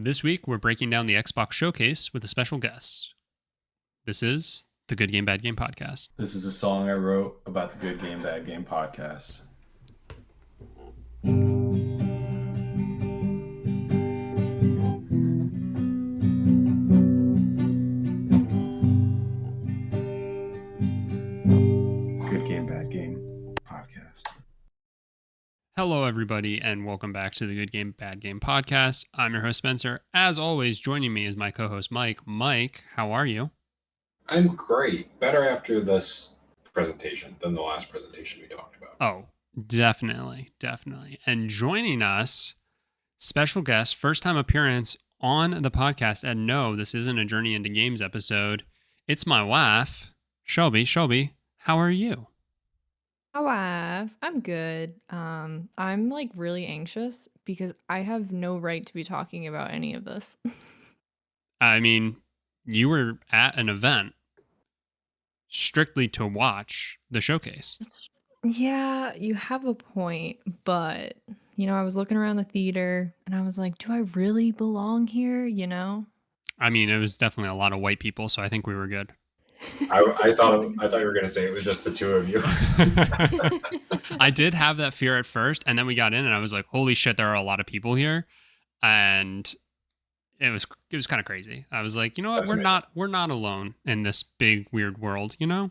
This week, we're breaking down the Xbox Showcase with a special guest. This is the Good Game, Bad Game podcast. This is a song I wrote about the Good Game, Bad Game podcast. Good Game, Bad Game podcast. Hello, everybody, and welcome back to the Good Game, Bad Game podcast. I'm your host, Spencer. As always, joining me is my co-host, Mike. Mike, how are you? I'm great. Better after this presentation than the last presentation we talked about. Oh, definitely. And joining us, special guest, first time appearance on the podcast. And no, this isn't a Journey into Games episode. It's my wife, Shelby. Shelby, how are you? I'm good. I'm like really anxious because I have no right to be talking about any of this. I mean, you were at an event strictly to watch the showcase. Yeah, you have a point, but I was looking around the theater and I was like, do I really belong here? I mean, it was definitely a lot of white people, so I think we were good. I thought you were going to say it was just the two of you. I did have that fear at first, and then we got in and I was like, holy shit, there are a lot of people here. And it was kind of crazy. I was like, you know what? We're not alone in this big weird world, you know?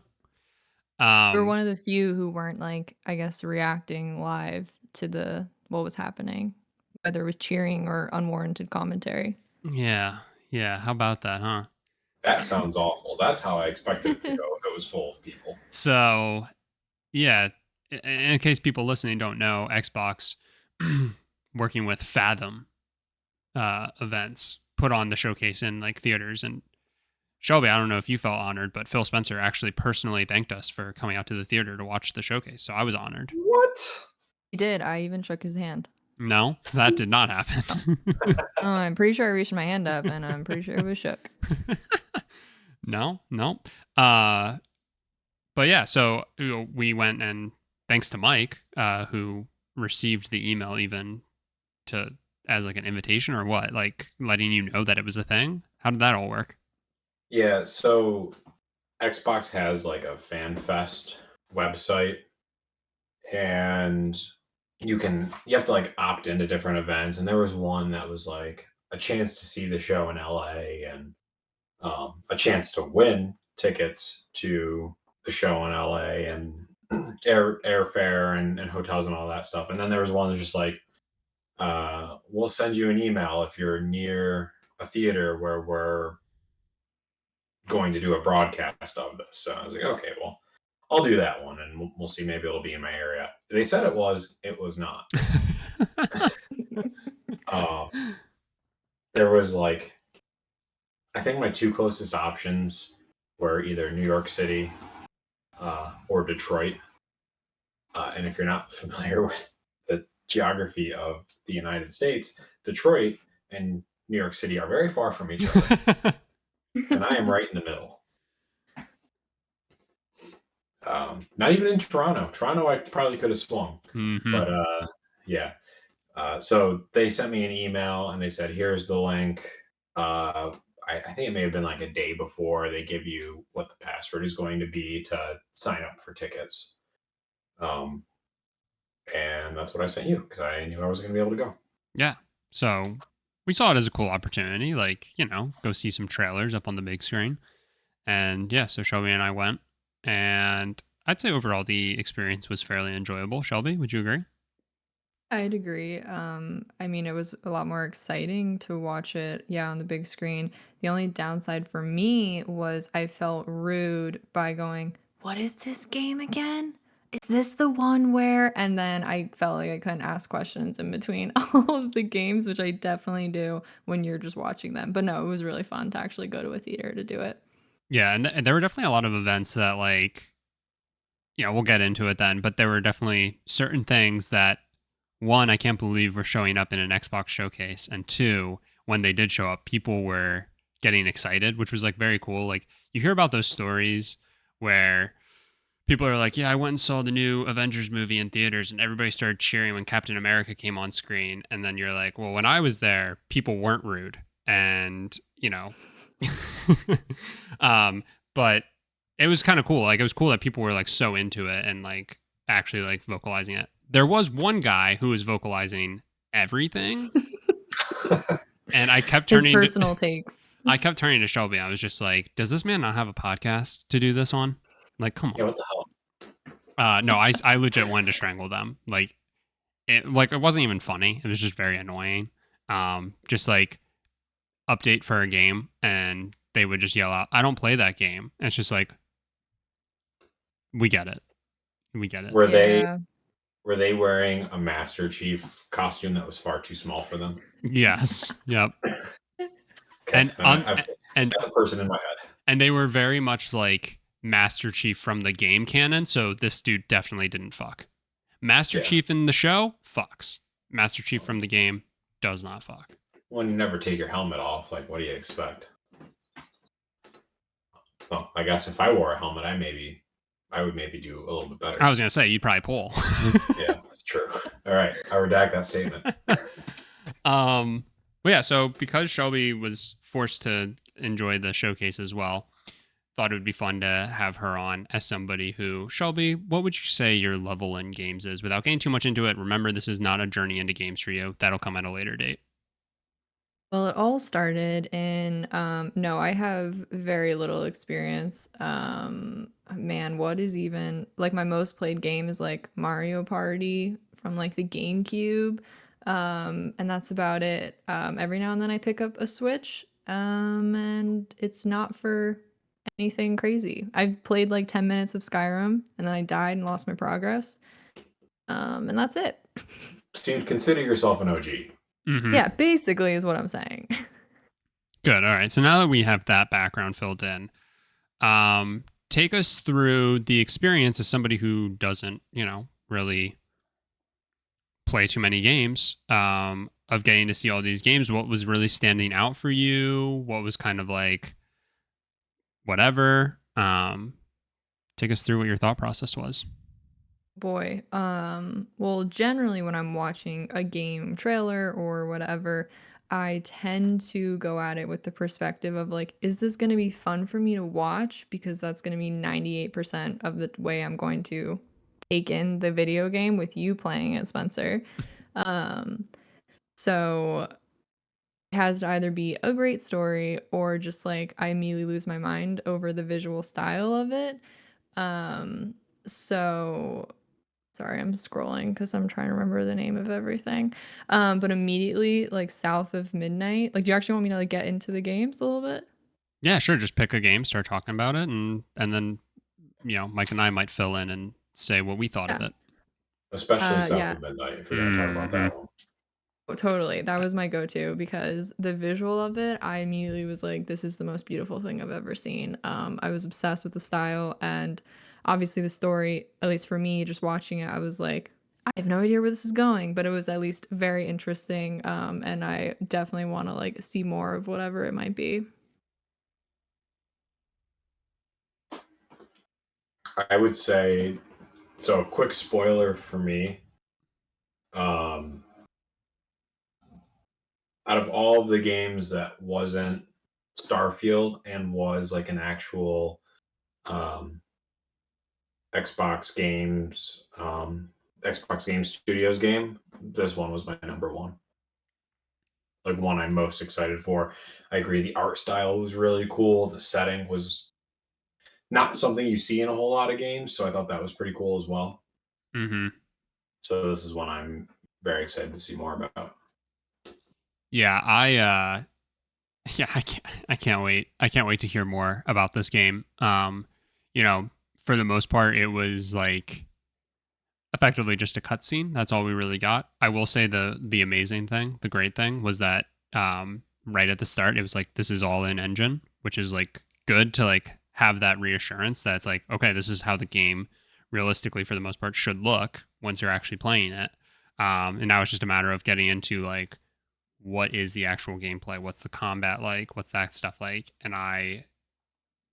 We're one of the few who weren't like, I guess, reacting live to what was happening, whether it was cheering or unwarranted commentary. Yeah. How about that, huh? That sounds awful. That's how I expected it to go if it was full of people. So, yeah, in case people listening don't know, Xbox working with Fathom events put on the showcase in like theaters. And Shelby, I don't know if you felt honored, but Phil Spencer actually personally thanked us for coming out to the theater to watch the showcase. So I was honored. What? He did. I even shook his hand. No, that did not happen. Oh, I'm pretty sure I reached my hand up and I'm pretty sure it was shook. No. But yeah, so we went, and thanks to Mike, who received the email even as like an invitation or what, like letting you know that it was a thing. How did that all work? Yeah, so Xbox has like a Fan Fest website, and you have to like opt into different events, and there was one that was like a chance to see the show in LA and a chance to win tickets to the show in LA and airfare and hotels and all that stuff. And then there was one that's just like, we'll send you an email if you're near a theater where we're going to do a broadcast of this. So I was like, okay, well, I'll do that one, and we'll see. Maybe it'll be in my area. They said it was not. There was like, I think my two closest options were either New York City or Detroit. And if you're not familiar with the geography of the United States, Detroit and New York City are very far from each other. And I am right in the middle. Not even in Toronto. Toronto, I probably could have swung. Mm-hmm. But yeah. So they sent me an email and they said, here's the link. I think it may have been like a day before they give you what the password is going to be to sign up for tickets. And that's what I sent you because I knew I was going to be able to go. Yeah. So we saw it as a cool opportunity, like, go see some trailers up on the big screen. And yeah, so Shelby and I went, and I'd say overall the experience was fairly enjoyable. Shelby, would you agree? I'd agree. I mean, it was a lot more exciting to watch it, on the big screen. The only downside for me was I felt rude by going, what is this game again? Is this the one where? And then I felt like I couldn't ask questions in between all of the games, which I definitely do when you're just watching them. But no, it was really fun to actually go to a theater to do it. Yeah, and there were definitely a lot of events that, like, we'll get into it then, but there were definitely certain things that, one, I can't believe were showing up in an Xbox showcase, and two, when they did show up, people were getting excited, which was like very cool. Like, you hear about those stories where people are like, yeah, I went and saw the new Avengers movie in theaters, and everybody started cheering when Captain America came on screen. And then you're like, well, when I was there, people weren't rude. And, but it was kind of cool. Like, it was cool that people were like so into it and like actually like vocalizing it. There was one guy who was vocalizing everything. And I kept His turning personal take. I kept turning to Shelby. I was just like, does this man not have a podcast to do this on? Like, come Yeah, on. what the hell? No, I legit wanted to strangle them. Like it wasn't even funny. It was just very annoying. Just like update for a game and they would just yell out, I don't play that game. And it's just like, we get it. We get it. Were they Yeah. were they wearing a Master Chief costume that was far too small for them? Yes. Yep. Okay, I've And got the person in my head. and they were very much like Master Chief from the game canon, so this dude definitely didn't fuck. Master Yeah. Chief in the show fucks. Master Chief from the game does not fuck. When you never take your helmet off, like what do you expect? Well, I guess if I wore a helmet, I would maybe do a little bit better. I was gonna say you'd probably pull. Yeah, that's true. All right, I redact that statement. But yeah, so because Shelby was forced to enjoy the showcase as well, thought it would be fun to have her on as somebody who, Shelby, what would you say your level in games is? Without getting too much into it, remember this is not a journey into games for you. That'll come at a later date. Well, it all started in no, I have very little experience. Man, what is even like my most played game is like Mario Party from like the GameCube. And that's about it. Every now and then I pick up a Switch. And it's not for anything crazy. I've played like 10 minutes of Skyrim and then I died and lost my progress. And that's it. So you'd consider yourself an OG. Mm-hmm. Yeah, basically is what I'm saying. Good. All right. So now that we have that background filled in, take us through the experience as somebody who doesn't, really play too many games, of getting to see all these games. What was really standing out for you? What was kind of like whatever? Take us through what your thought process was. Boy, well, generally when I'm watching a game trailer or whatever, I tend to go at it with the perspective of like, is this going to be fun for me to watch? Because that's going to be 98% of the way I'm going to take in the video game with you playing it, Spencer. Um, so it has to either be a great story or just like I immediately lose my mind over the visual style of it. Um, so Sorry, I'm scrolling because I'm trying to remember the name of everything. But immediately, like south of midnight, like, do you actually want me to like get into the games a little bit? Yeah, sure. Just pick a game, start talking about it, and then Mike and I might fill in and say what we thought of Yeah. it. Especially South Yeah. of Midnight, if you're going to talk about that one. Oh, totally. That was my go-to because the visual of it, I immediately was like, this is the most beautiful thing I've ever seen. I was obsessed with the style and obviously the story, at least for me, just watching it, I was like, I have no idea where this is going, but it was at least very interesting. And I definitely want to like see more of whatever it might be. I would say, so a quick spoiler for me. Out of all of the games that wasn't Starfield and was like an actual Xbox Games Studios game, this one was my number one. Like one I'm most excited for. I agree the art style was really cool. The setting was not something you see in a whole lot of games, so I thought that was pretty cool as well. Mm-hmm. So this is one I'm very excited to see more about. Yeah, I can't wait. I can't wait to hear more about this game. For the most part, it was like effectively just a cutscene. That's all we really got. I will say the amazing thing, the great thing was that right at the start, it was like this is all in engine, which is like good to like have that reassurance that it's like, okay, this is how the game realistically for the most part should look once you're actually playing it. And now it's just a matter of getting into like what is the actual gameplay, what's the combat like, what's that stuff like, and I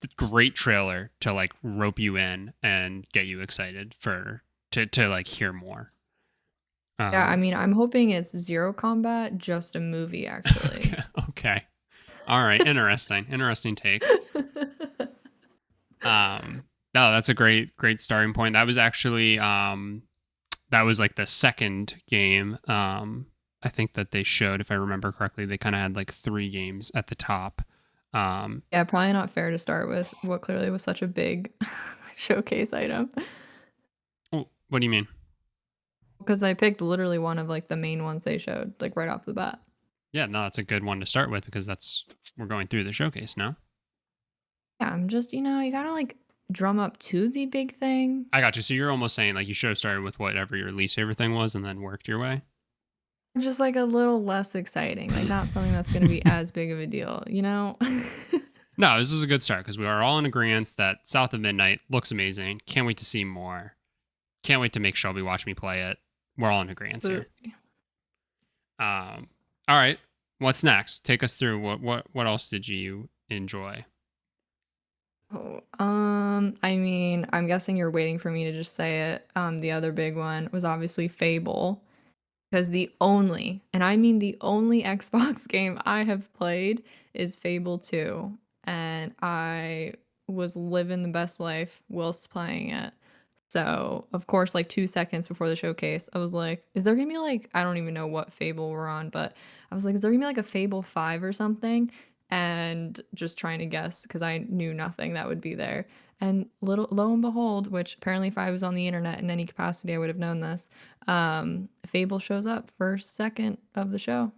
great trailer to like rope you in and get you excited to like hear more. Yeah, I Um, mean, I'm hoping it's Zero Combat, just a movie, actually. okay, okay, all right, interesting take. No, that's a great starting point. That was actually that was like the second game. I think that they showed, if I remember correctly, they kind of had like 3 games at the top. Yeah, probably not fair to start with what clearly was such a big showcase item. Oh, what do you mean? Because I picked literally one of like the main ones they showed, like right off the bat. Yeah, no, that's a good one to start with because we're going through the showcase now. Yeah, I'm just, you gotta like drum up to the big thing. I got you. So you're almost saying like you should have started with whatever your least favorite thing was and then worked your way. Just like a little less exciting, like not something that's gonna be as big of a deal, you know? No, this is a good start because we are all in agreement that South of Midnight looks amazing. Can't wait to see more. Can't wait to make Shelby watch me play it. We're all in agreement here. Absolutely. All right. What's next? Take us through what else did you enjoy? Oh, I mean, I'm guessing you're waiting for me to just say it. The other big one was obviously Fable, because the only, and I mean the only Xbox game I have played is Fable 2, and I was living the best life whilst playing it. So, of course, like 2 seconds before the showcase, I was like, is there gonna be like, I don't even know what Fable we're on, but I was like, is there gonna be like a Fable 5 or something? And just trying to guess because I knew nothing that would be there. And lo and behold, which apparently if I was on the internet in any capacity, I would have known this. Fable shows up first second of the show.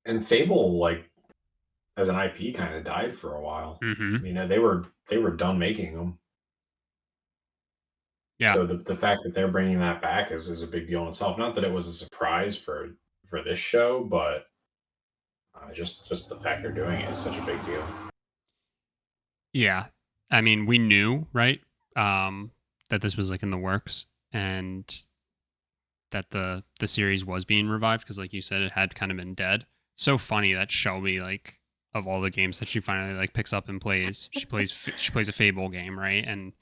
And Fable, like as an IP, kind of died for a while. Mm-hmm. They were done making them. Yeah. So the fact that they're bringing that back is a big deal in itself. Not that it was a surprise for this show, but just the fact they're doing it is such a big deal. Yeah. I mean, we knew, right? That this was like in the works and that the series was being revived because like you said, it had kind of been dead. So funny that Shelby, like, of all the games that she finally like picks up and plays, she plays a Fable game, right? And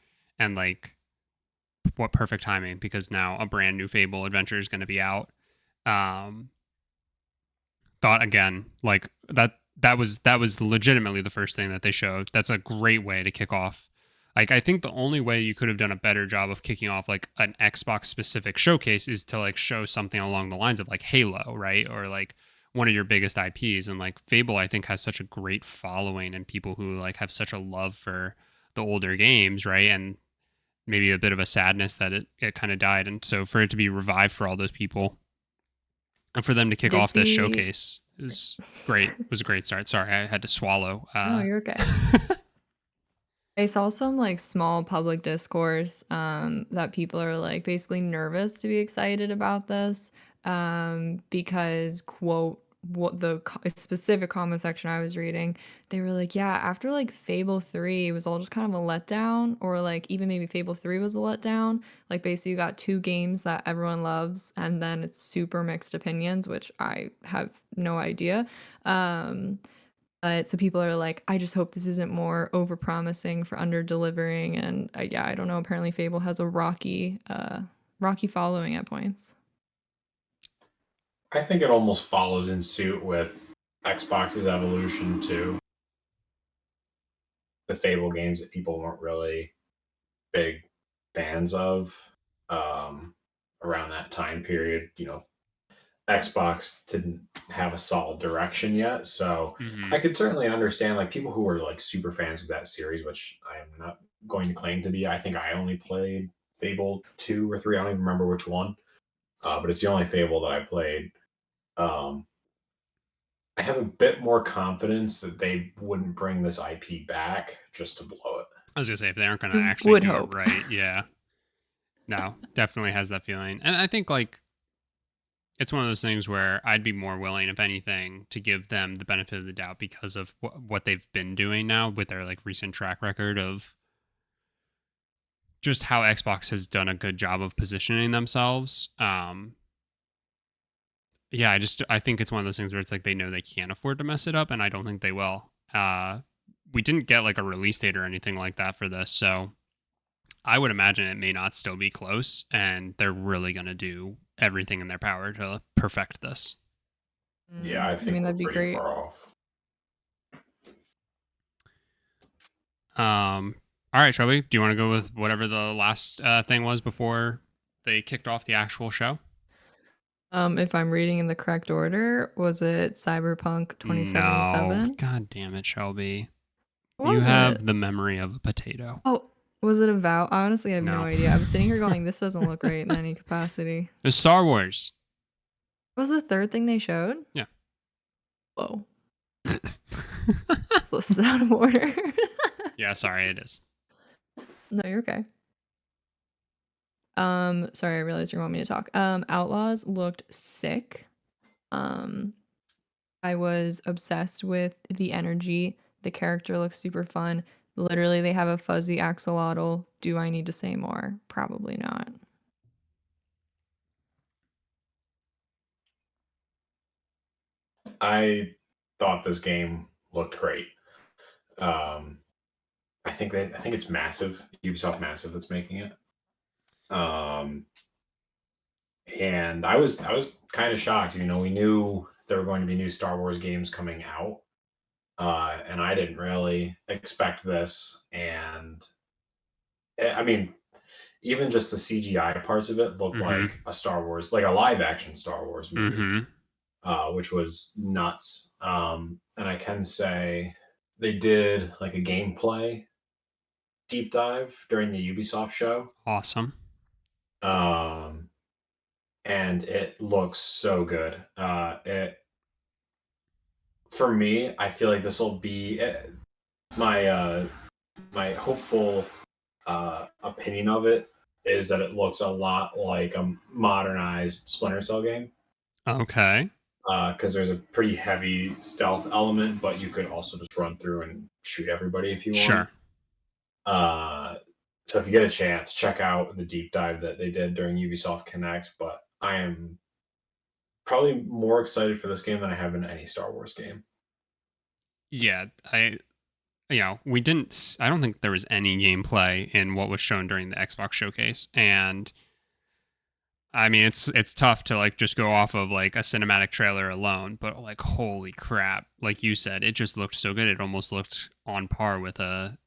like what perfect timing because now a brand new Fable adventure is going to be out. Um Thought again like that was legitimately the first thing that they showed. That's a great way to kick off. Like I think the only way you could have done a better job of kicking off like an Xbox specific showcase is to like show something along the lines of like Halo, right? Or like one of your biggest IPs. And like Fable I think has such a great following and people who like have such a love for the older games, right? And maybe a bit of a sadness that it kind of died. And so for it to be revived for all those people and for them to kick Did off this see. showcase is great. It was a great start. Sorry, I had to swallow. No, you're okay. I saw some like small public discourse that people are like basically nervous to be excited about this because quote what the specific comment section I was reading, they were like, yeah, after like Fable 3 it was all just kind of a letdown, or like even maybe Fable 3 was a letdown. Like basically you got 2 games that everyone loves and then it's super mixed opinions, which I have no idea. Um so people are like, I just hope this isn't more over-promising for under-delivering. And yeah, I don't know. Apparently, Fable has a rocky following at points. I think it almost follows in suit with Xbox's evolution to the Fable games that people weren't really big fans of around that time period. Xbox didn't have a solid direction yet, so Mm-hmm. I could certainly understand like people who were like super fans of that series, which I am not going to claim to be. I think I only played Fable 2 or 3. I don't even remember which one, but it's the only Fable that I played. Um, I have a bit more confidence that they wouldn't bring this IP back just to blow it. I was gonna say if they aren't gonna You actually would do it hope. right, yeah. No, definitely has that feeling. And I think like it's one of those things where I'd be more willing, if anything, to give them the benefit of the doubt because of what they've been doing now with their like recent track record of just how Xbox has done a good job of positioning themselves. Yeah, I think it's one of those things where it's like they know they can't afford to mess it up, and I don't think they will. we didn't get like a release date or anything like that for this, so I would imagine it may not still be close, and they're really going to do everything in their power to perfect this. Yeah, I I think mean, we're that'd be pretty great. far off. All right, Shelby, do you want to go with whatever the last thing was before they kicked off the actual show? If I'm reading in the correct order, was it Cyberpunk No. 2077? God damn it, Shelby. What You was it? have the memory of a potato. Oh, was it Avowed? I honestly have no No. idea. I was sitting here going, this doesn't look right in any capacity. It's Star Wars. What was the third thing they showed? Yeah. Whoa. This list is out of order. Yeah, sorry, it is. No, you're okay. Sorry, I realized you want me to talk. Outlaws looked sick. I was obsessed with the energy. The character looks super fun. Literally, they have a fuzzy axolotl. Do I need to say more? Probably not. I thought this game looked great. I think it's Massive, Ubisoft Massive that's making it. And I was kind of shocked. You know, we knew there were going to be new Star Wars games coming out, and I didn't really expect this. And I mean, even just the CGI parts of it looked Mhm. like a Star Wars, like a live action Star Wars movie, Mm-hmm. which was nuts. And I can say they did like a gameplay deep dive during the Ubisoft show. Awesome. And it looks so good. It for me, I feel like this will be my my hopeful opinion of it is that it looks a lot like a modernized Splinter Cell game. Okay. Because there's a pretty heavy stealth element, but you could also just run through and shoot everybody if you want. Sure. So if you get a chance, check out the deep dive that they did during Ubisoft Connect. But I am probably more excited for this game than I have been any Star Wars game. Yeah, we didn't. I don't think there was any gameplay in what was shown during the Xbox showcase, and I mean, it's tough to like just go off of like a cinematic trailer alone, but like holy crap, like you said, it just looked so good. It almost looked on par with a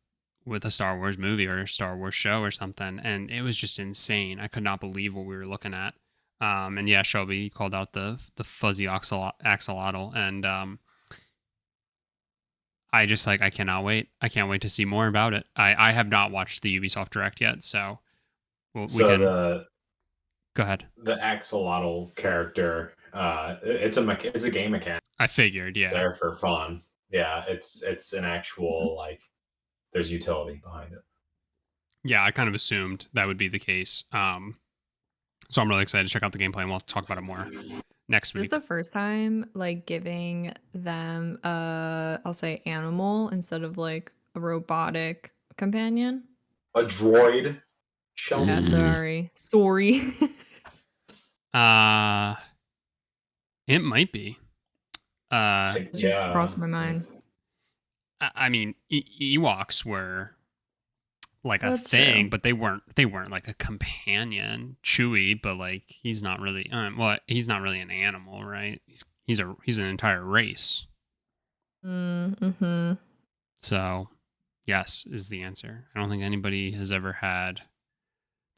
Star Wars movie or a Star Wars show or something, and it was just insane. I could not believe what we were looking at. And yeah, Shelby called out the fuzzy axolotl, and I just like I cannot wait. I can't wait to see more about it. I have not watched the Ubisoft Direct yet, so we So can go ahead. the axolotl character, it's a game mechanic. I figured, yeah. There for fun. Yeah, it's an actual like there's utility behind it. Yeah, I kind of assumed that would be the case. So I'm really excited to check out the gameplay, and we'll talk about it more next This is week. the first time like giving them I'll say animal instead of like a robotic companion. A droid. Shelby. Yeah, sorry. It might be. It just crossed my mind. I mean, Ewoks were like a That's thing, true. but they weren't like a companion. Chewie, but like he's not really. He's not really an animal, right? He's an entire race. Mm-hmm. So, yes is the answer. I don't think anybody has ever had.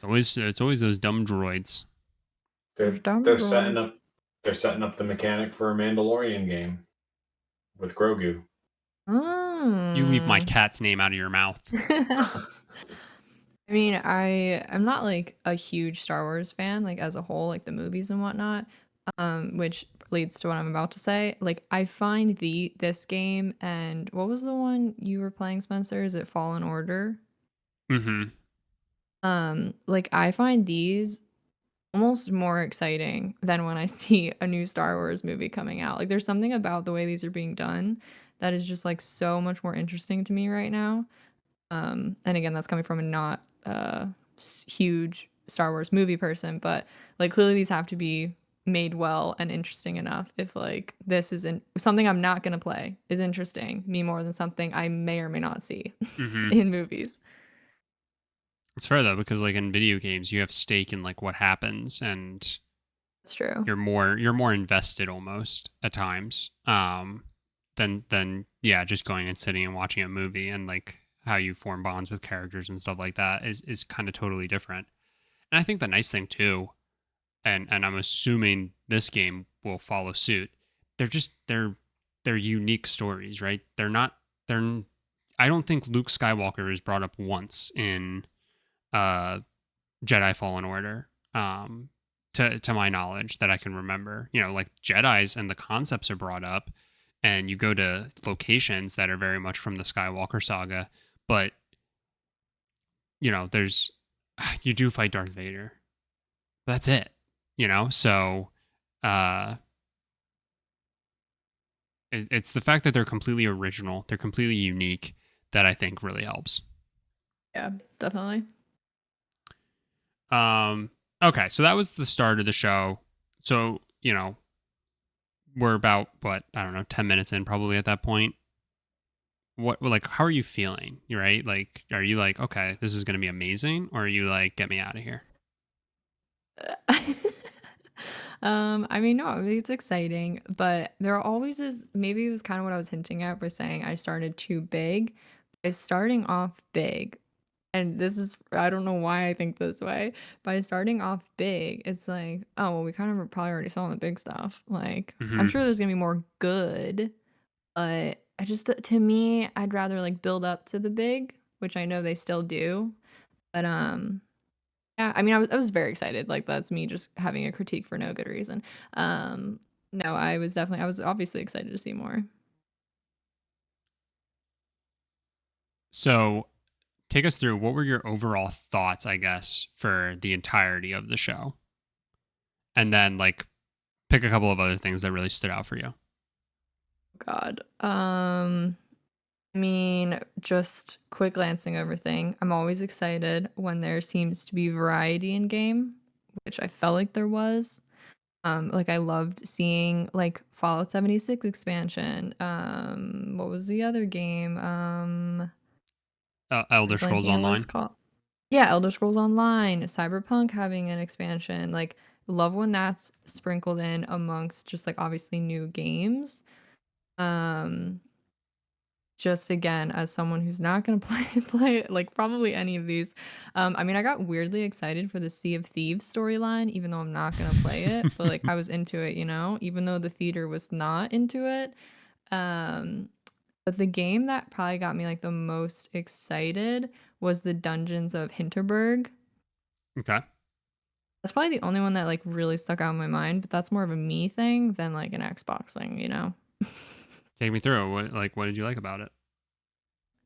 It's always those dumb droids. They're setting up the mechanic for a Mandalorian game with Grogu. You leave my Mm. cat's name out of your mouth. I mean, I'm not like a huge Star Wars fan, like as a whole, like the movies and whatnot. Which leads to what I'm about to say. Like, I find this game and what was the one you were playing, Spencer? Is it Fallen Order? Mm-hmm. Like I find these almost more exciting than when I see a new Star Wars movie coming out. Like, there's something about the way these are being done that is just like so much more interesting to me right now. And again, that's coming from a not huge Star Wars movie person, but like clearly these have to be made well and interesting enough. If like this isn't something I'm not gonna play is interesting me more than something I may or may not see Mm-hmm. in movies. It's fair though, because like in video games, you have stake in like what happens, and That's true. you're more invested almost at times. Than yeah, just going and sitting and watching a movie, and like how you form bonds with characters and stuff like that is kind of totally different. And I think the nice thing too, and I'm assuming this game will follow suit. They're just they're unique stories, right? They're I don't think Luke Skywalker is brought up once in uh Jedi Fallen Order. To my knowledge that I can remember. Like Jedis and the concepts are brought up, and you go to locations that are very much from the Skywalker saga, but there's you do fight Darth Vader. That's it. So uh it's the fact that they're completely original, they're completely unique, that I think really helps. Yeah, definitely. Okay, so that was the start of the show. So, we're about what, I don't know, 10 minutes in probably at that point. What, like, how are you feeling? You right? Like, are you like, okay, this is going to be amazing, or are you like, get me out of here? I mean, no, I mean, it's exciting, but there always is. Maybe it was kind of what I was hinting at by saying I started too big. By starting off big, and this is, I don't know why I think this way. By starting off big, it's like, oh, well, we kind of probably already saw the big stuff. Like, I'm Hmm. sure there's gonna be more good, but I just, to me, I'd rather like build up to the big, which I know they still do. But yeah, I mean, I was very excited. Like that's me just having a critique for no good reason. No, I was obviously excited to see more. So, take us through, what were your overall thoughts, I guess, for the entirety of the show? And then, like, pick a couple of other things that really stood out for you. God. I mean, just quick glancing over thing. I'm always excited when there seems to be variety in game, which I felt like there was. Like I loved seeing like Fallout 76 expansion. What was the other game? Elder Scrolls Blanking on what it's Online. called. Yeah, Elder Scrolls Online, Cyberpunk having an expansion. Like, love when that's sprinkled in amongst just like obviously new games. Um, just again, as someone who's not gonna play like probably any of these. I mean, I got weirdly excited for the Sea of Thieves storyline, even though I'm not gonna play it, but like I was into it, even though the theater was not into it. Um, but the game that probably got me like the most excited was the Dungeons of Hinterberg. Okay. That's probably the only one that like really stuck out in my mind, but that's more of a me thing than like an Xbox thing. Take me through. What did you like about it?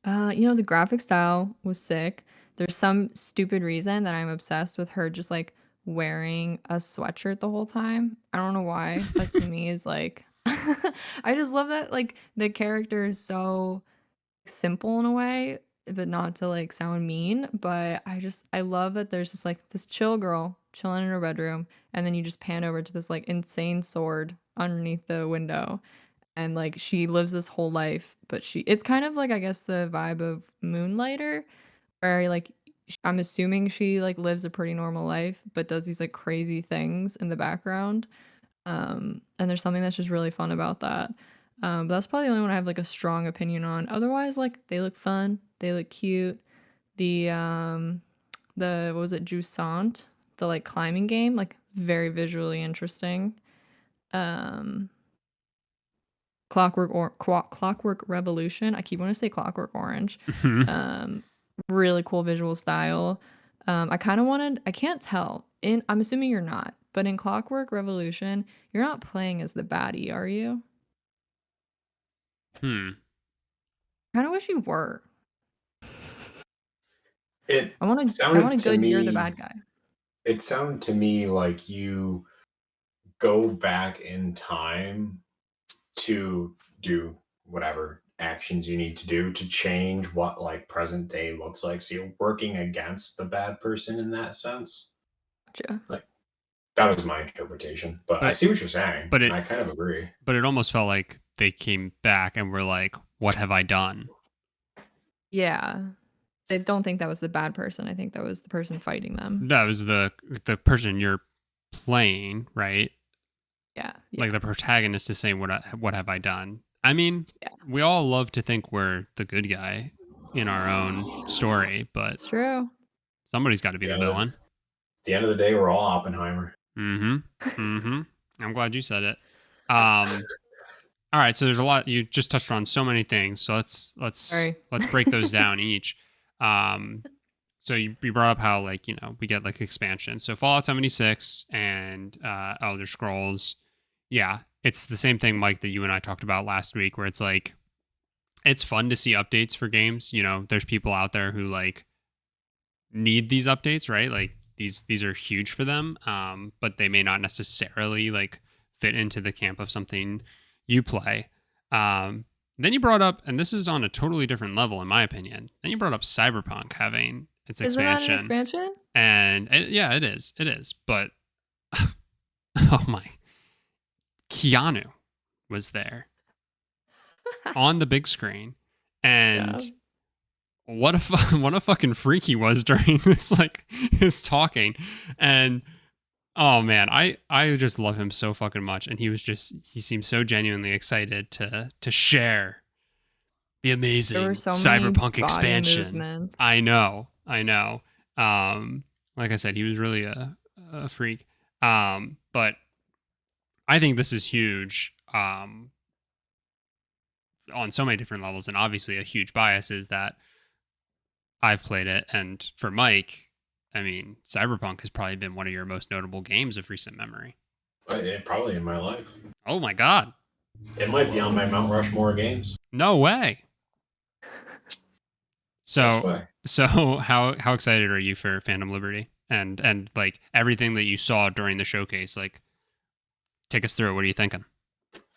The graphic style was sick. There's some stupid reason that I'm obsessed with her just like wearing a sweatshirt the whole time. I don't know why. That to me is like I just love that like the character is so simple in a way, but not to like sound mean, but I love that there's just like this chill girl chilling in her bedroom, and then you just pan over to this like insane sword underneath the window, and like she lives this whole life, but it's kind of like I guess the vibe of Moonlighter, where like I'm assuming she like lives a pretty normal life, but does these like crazy things in the background. And there's something that's just really fun about that. But that's probably the only one I have like a strong opinion on. Otherwise, like they look fun, they look cute. The what was it, Jusant, the like climbing game, like very visually interesting. Um, Clockwork Revolution. I keep wanting to say Clockwork Orange. Um, Really cool visual style. I kind of wanted. I can't tell. I'm assuming you're not, but in Clockwork Revolution, you're not playing as the baddie, are you? Hmm. Kind of wish you were. It I want sounded a to good you're the me bad guy. it sounded to me like you go back in time to do whatever actions you need to do to change what like present day looks like. So you're working against the bad person in that sense. Gotcha. Like That was my interpretation, but I see what you're saying, but and I kind of agree. But it almost felt like they came back and were like, "What have I done?" Yeah. I don't think that was the bad person. I think that was the person fighting them. That was the person you're playing, right? Yeah. Like the protagonist is saying, what have I done?" I mean, Yeah. we all love to think we're the good guy in our own story, but It's true. somebody's got to be the villain. At the end of the day, we're all Oppenheimer. I'm glad you said it. All right, so there's a lot. You just touched on so many things, so let's break those down each. So you brought up how, like, we get like expansion. So Fallout 76 and Elder Scrolls, yeah, it's the same thing, Mike, that you and I talked about last week, where it's like it's fun to see updates for games. There's people out there who like need these updates, right? Like these are huge for them, but they may not necessarily like fit into the camp of something you play. Then you brought up, and this is on a totally different level in my opinion, then you brought up Cyberpunk having its Isn't that expansion. an expansion? And yeah, it is. But oh my, Keanu was there on the big screen, and what a fucking freak he was during this, like, his talking. And oh man, I just love him so fucking much, and he seemed so genuinely excited to share the amazing Cyberpunk expansion. Movements. I know. Like I said, he was really a freak. But I think this is huge. On so many different levels, and obviously a huge bias is that I've played it, and for Mike, I mean, Cyberpunk has probably been one of your most notable games of recent memory. Probably in my life. Oh my god. It might be on my Mount Rushmore games. No way. So how excited are you for Phantom Liberty and like everything that you saw during the showcase? Like, take us through it. What are you thinking?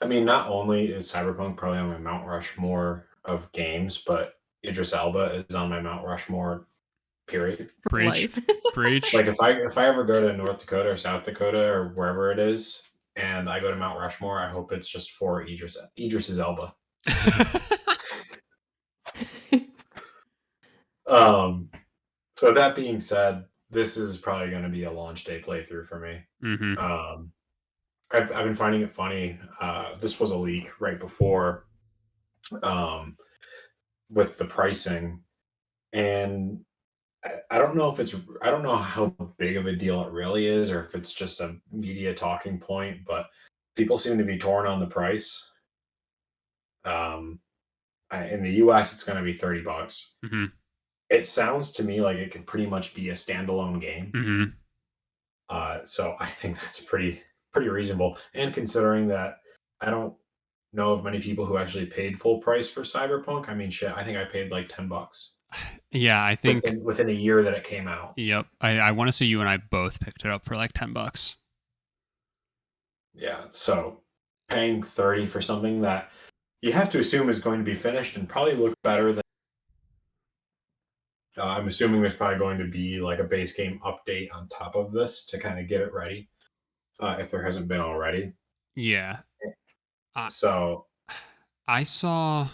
I mean, not only is Cyberpunk probably on my Mount Rushmore of games, but Idris Elba is on my Mount Rushmore. Period. Preach. Like if I ever go to North Dakota or South Dakota or wherever it is, and I go to Mount Rushmore, I hope it's just for Idris's Elba. So that being said, this is probably going to be a launch day playthrough for me. Mm-hmm. I've been finding it funny. This was a leak right before, with the pricing, and I don't know how big of a deal it really is, or if it's just a media talking point, but people seem to be torn on the price. In the US, it's going to be $30. Mm-hmm. It sounds to me like it could pretty much be a standalone game. Mm-hmm. So I think that's pretty reasonable. And considering that I don't know of many people who actually paid full price for Cyberpunk. I mean, shit, I think I paid like $10. Yeah, I think within a year that it came out. Yep. I want to say you and I both picked it up for like $10. Yeah. So paying $30 for something that you have to assume is going to be finished and probably look better than. I'm assuming there's probably going to be like a base game update on top of this to kind of get it ready, if there hasn't been already. Yeah. So I saw.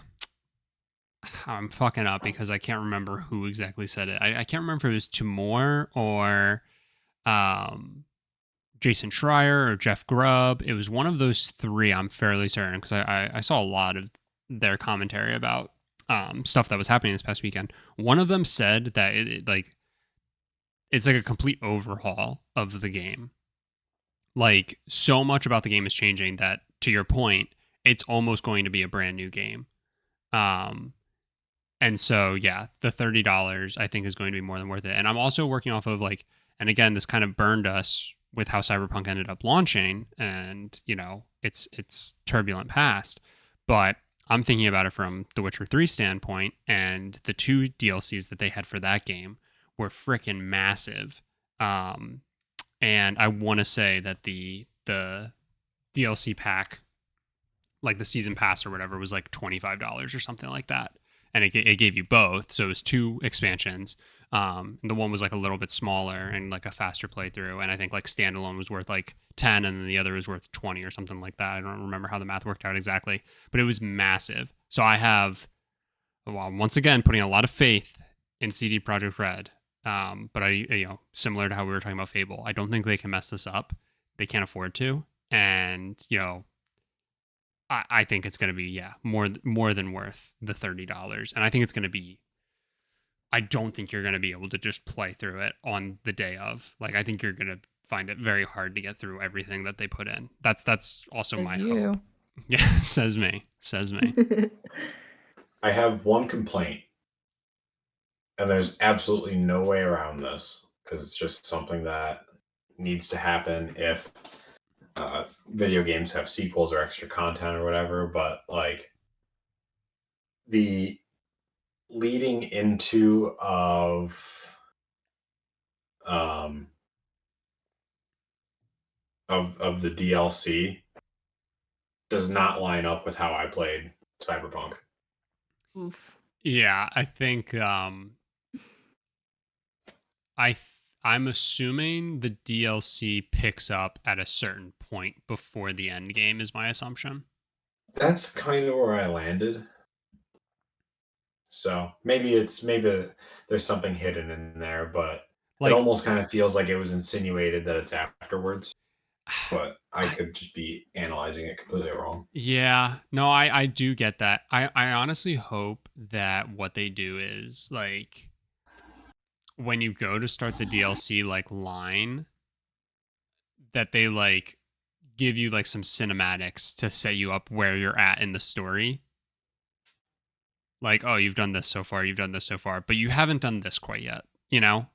I'm fucking up because I can't remember who exactly said it. I can't remember if it was Timur or Jason Schreier or Jeff Grubb. It was one of those three, I'm fairly certain, because I saw a lot of their commentary about stuff that was happening this past weekend. One of them said that it's like a complete overhaul of the game. Like, so much about the game is changing that, to your point, it's almost going to be a brand new game. And so, yeah, the $30 I think is going to be more than worth it. And I'm also working off of like, and again, this kind of burned us with how Cyberpunk ended up launching, and it's turbulent past. But I'm thinking about it from The Witcher 3 standpoint, and the 2 DLCs that they had for that game were freaking massive. And I want to say that the DLC pack, like the season pass or whatever, was like $25 or something like that. and it gave you both. So it was 2 expansions. The one was like a little bit smaller and like a faster playthrough, and I think like standalone was worth like 10, and then the other was worth 20 or something like that. I don't remember how the math worked out exactly, but it was massive. So I have, well, once again, putting a lot of faith in CD Projekt Red. But similar to how we were talking about Fable, I don't think they can mess this up. They can't afford to, and I think it's going to be more than worth the $30, and I think it's going to be. I don't think you're going to be able to just play through it on the day of. Like, I think you're going to find it very hard to get through everything that they put in. That's also Says my you. hope. Yeah, says me. I have one complaint, and there's absolutely no way around this because it's just something that needs to happen if video games have sequels or extra content or whatever. But like the leading into of the DLC does not line up with how I played Cyberpunk. Oof. Yeah, I think I'm assuming the DLC picks up at a certain point before the end game is my assumption. That's kind of where I landed. So maybe there's something hidden in there, but Like, it almost kind of feels like it was insinuated that it's afterwards. But I could just be analyzing it completely wrong. Yeah, no, I do get that. I honestly hope that what they do is like when you go to start the DLC like line, that they like give you like some cinematics to set you up where you're at in the story. Like, oh, you've done this so far, but you haven't done this quite yet.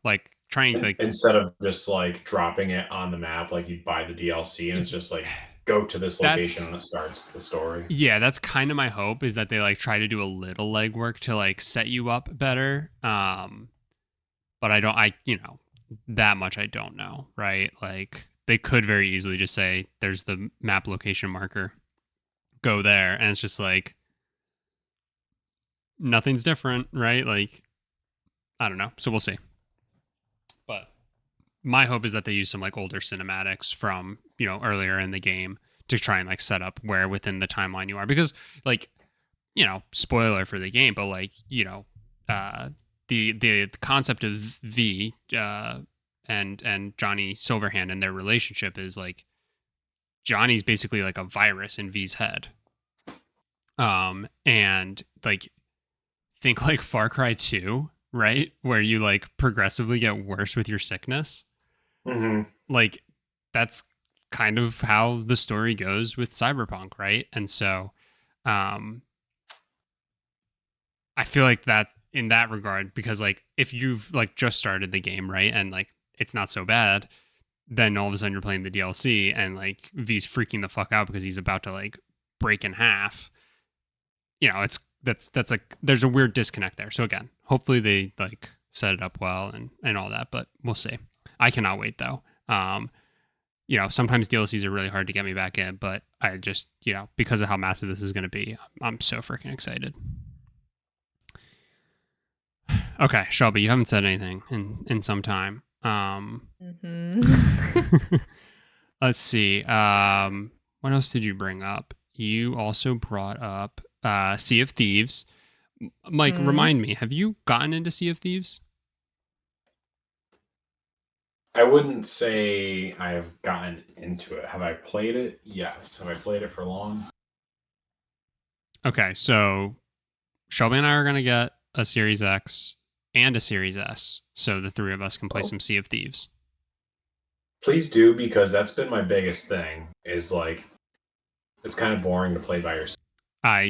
Like trying to like Instead of just like dropping it on the map, like you buy the DLC and it's just like go to this location and it starts the story. Yeah, that's kind of my hope, is that they like try to do a little legwork to like set you up better. But that much I don't know, right? Like they could very easily just say there's the map location marker, go there, and it's just like nothing's different, right? Like I don't know. So we'll see. But my hope is that they use some like older cinematics from, earlier in the game to try and like set up where within the timeline you are, because like, spoiler for the game, but like, the concept of V and Johnny Silverhand and their relationship is like Johnny's basically like a virus in V's head. And like think like Far Cry 2, right? Where you like progressively get worse with your sickness. Mm-hmm. Like that's kind of how the story goes with Cyberpunk, right? And so I feel like that in that regard, because like if you've like just started the game, right, and like it's not so bad, then all of a sudden you're playing the DLC and like V's freaking the fuck out because he's about to like break in half. That's like there's a weird disconnect there. So again, hopefully they like set it up well and all that, but we'll see. I cannot wait though. Sometimes DLCs are really hard to get me back in, but I just, because of how massive this is going to be, I'm so freaking excited. Okay, Shelby, you haven't said anything in some time. Let's see. What else did you bring up? You also brought up Sea of Thieves. Mike, remind me, have you gotten into Sea of Thieves? I wouldn't say I have gotten into it. Have I played it? Yes. Have I played it for long? Okay, so Shelby and I are going to get a Series X and a Series S, so the three of us can play some Sea of Thieves. Please do, because that's been my biggest thing, is like, it's kind of boring to play by yourself. I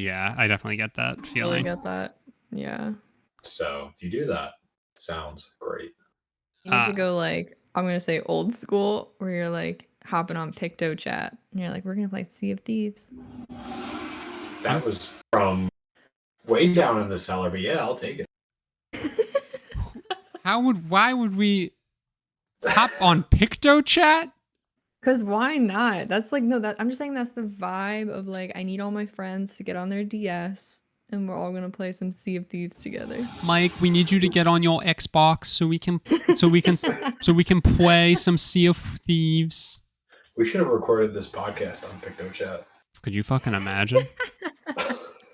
definitely get that feeling. Really get that. Yeah. So if you do that, sounds great. You need to go like, I'm going to say old school, where you're like hopping on Picto Chat and you're like, we're going to play Sea of Thieves. That was from way down in the cellar, but yeah, I'll take it. Why would we hop on Picto Chat? Because why not? That's like, no, I'm just saying that's the vibe of like, I need all my friends to get on their DS and we're all gonna play some Sea of Thieves together. Mike, we need you to get on your Xbox so we can play some Sea of Thieves. We should have recorded this podcast on PictoChat. Could you fucking imagine?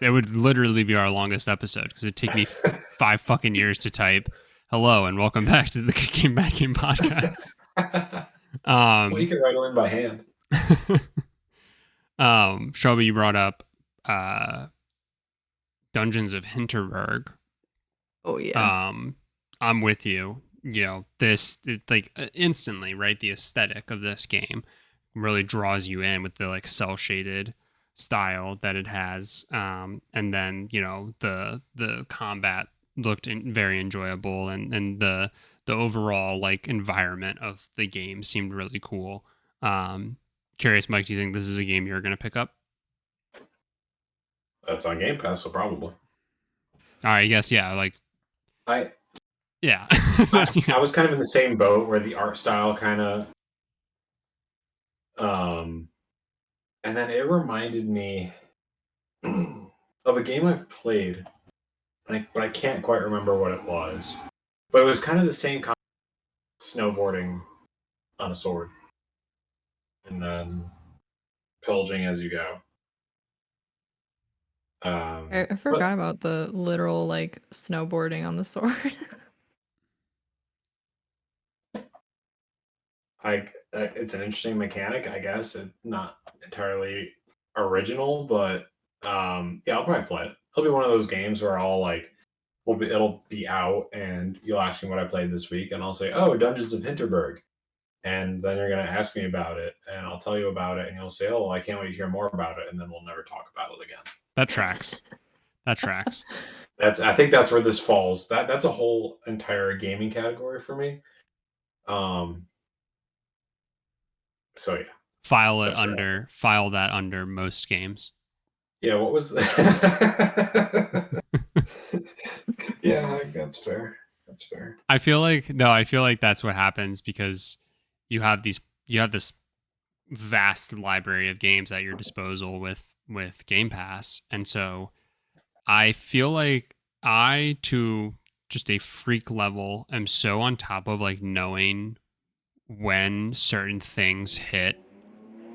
It would literally be our longest episode because it'd take me 5 fucking years to type hello and welcome back to the Good Game Bad Game podcast. Well, you can write it in by hand. Shelby, you brought up Dungeons of Hinterberg. Oh yeah. I'm with you. You know, instantly, right? The aesthetic of this game really draws you in with the like cell shaded style that it has. And then, you know, the combat looked very enjoyable, and the overall like environment of the game seemed really cool. Curious, Mike, do you think this is a game you're going to pick up? That's on Game Pass, so probably. All right, I guess, yeah. Like, I was kind of in the same boat where the art style kind of, and then it reminded me of a game I've played, but I can't quite remember what it was. But it was kind of the same concept, snowboarding on a sword, and then pillaging as you go. I forgot about the literal like snowboarding on the sword. It's an interesting mechanic, I guess. It's not entirely original, but yeah, I'll probably play it. It'll be one of those games where I'll like, it'll be out, and you'll ask me what I played this week, and I'll say, "Oh, Dungeons of Hinterberg," and then you're gonna ask me about it, and I'll tell you about it, and you'll say, "Oh, I can't wait to hear more about it," and then we'll never talk about it again. That tracks. That tracks. I think that's where this falls. That's a whole entire gaming category for me. So yeah. File that under most games. Yeah, what was Yeah, that's fair. That's fair. I feel like that's what happens because you have this vast library of games at your disposal with Game Pass. And so I feel like I, to just a freak level, am so on top of like knowing when certain things hit,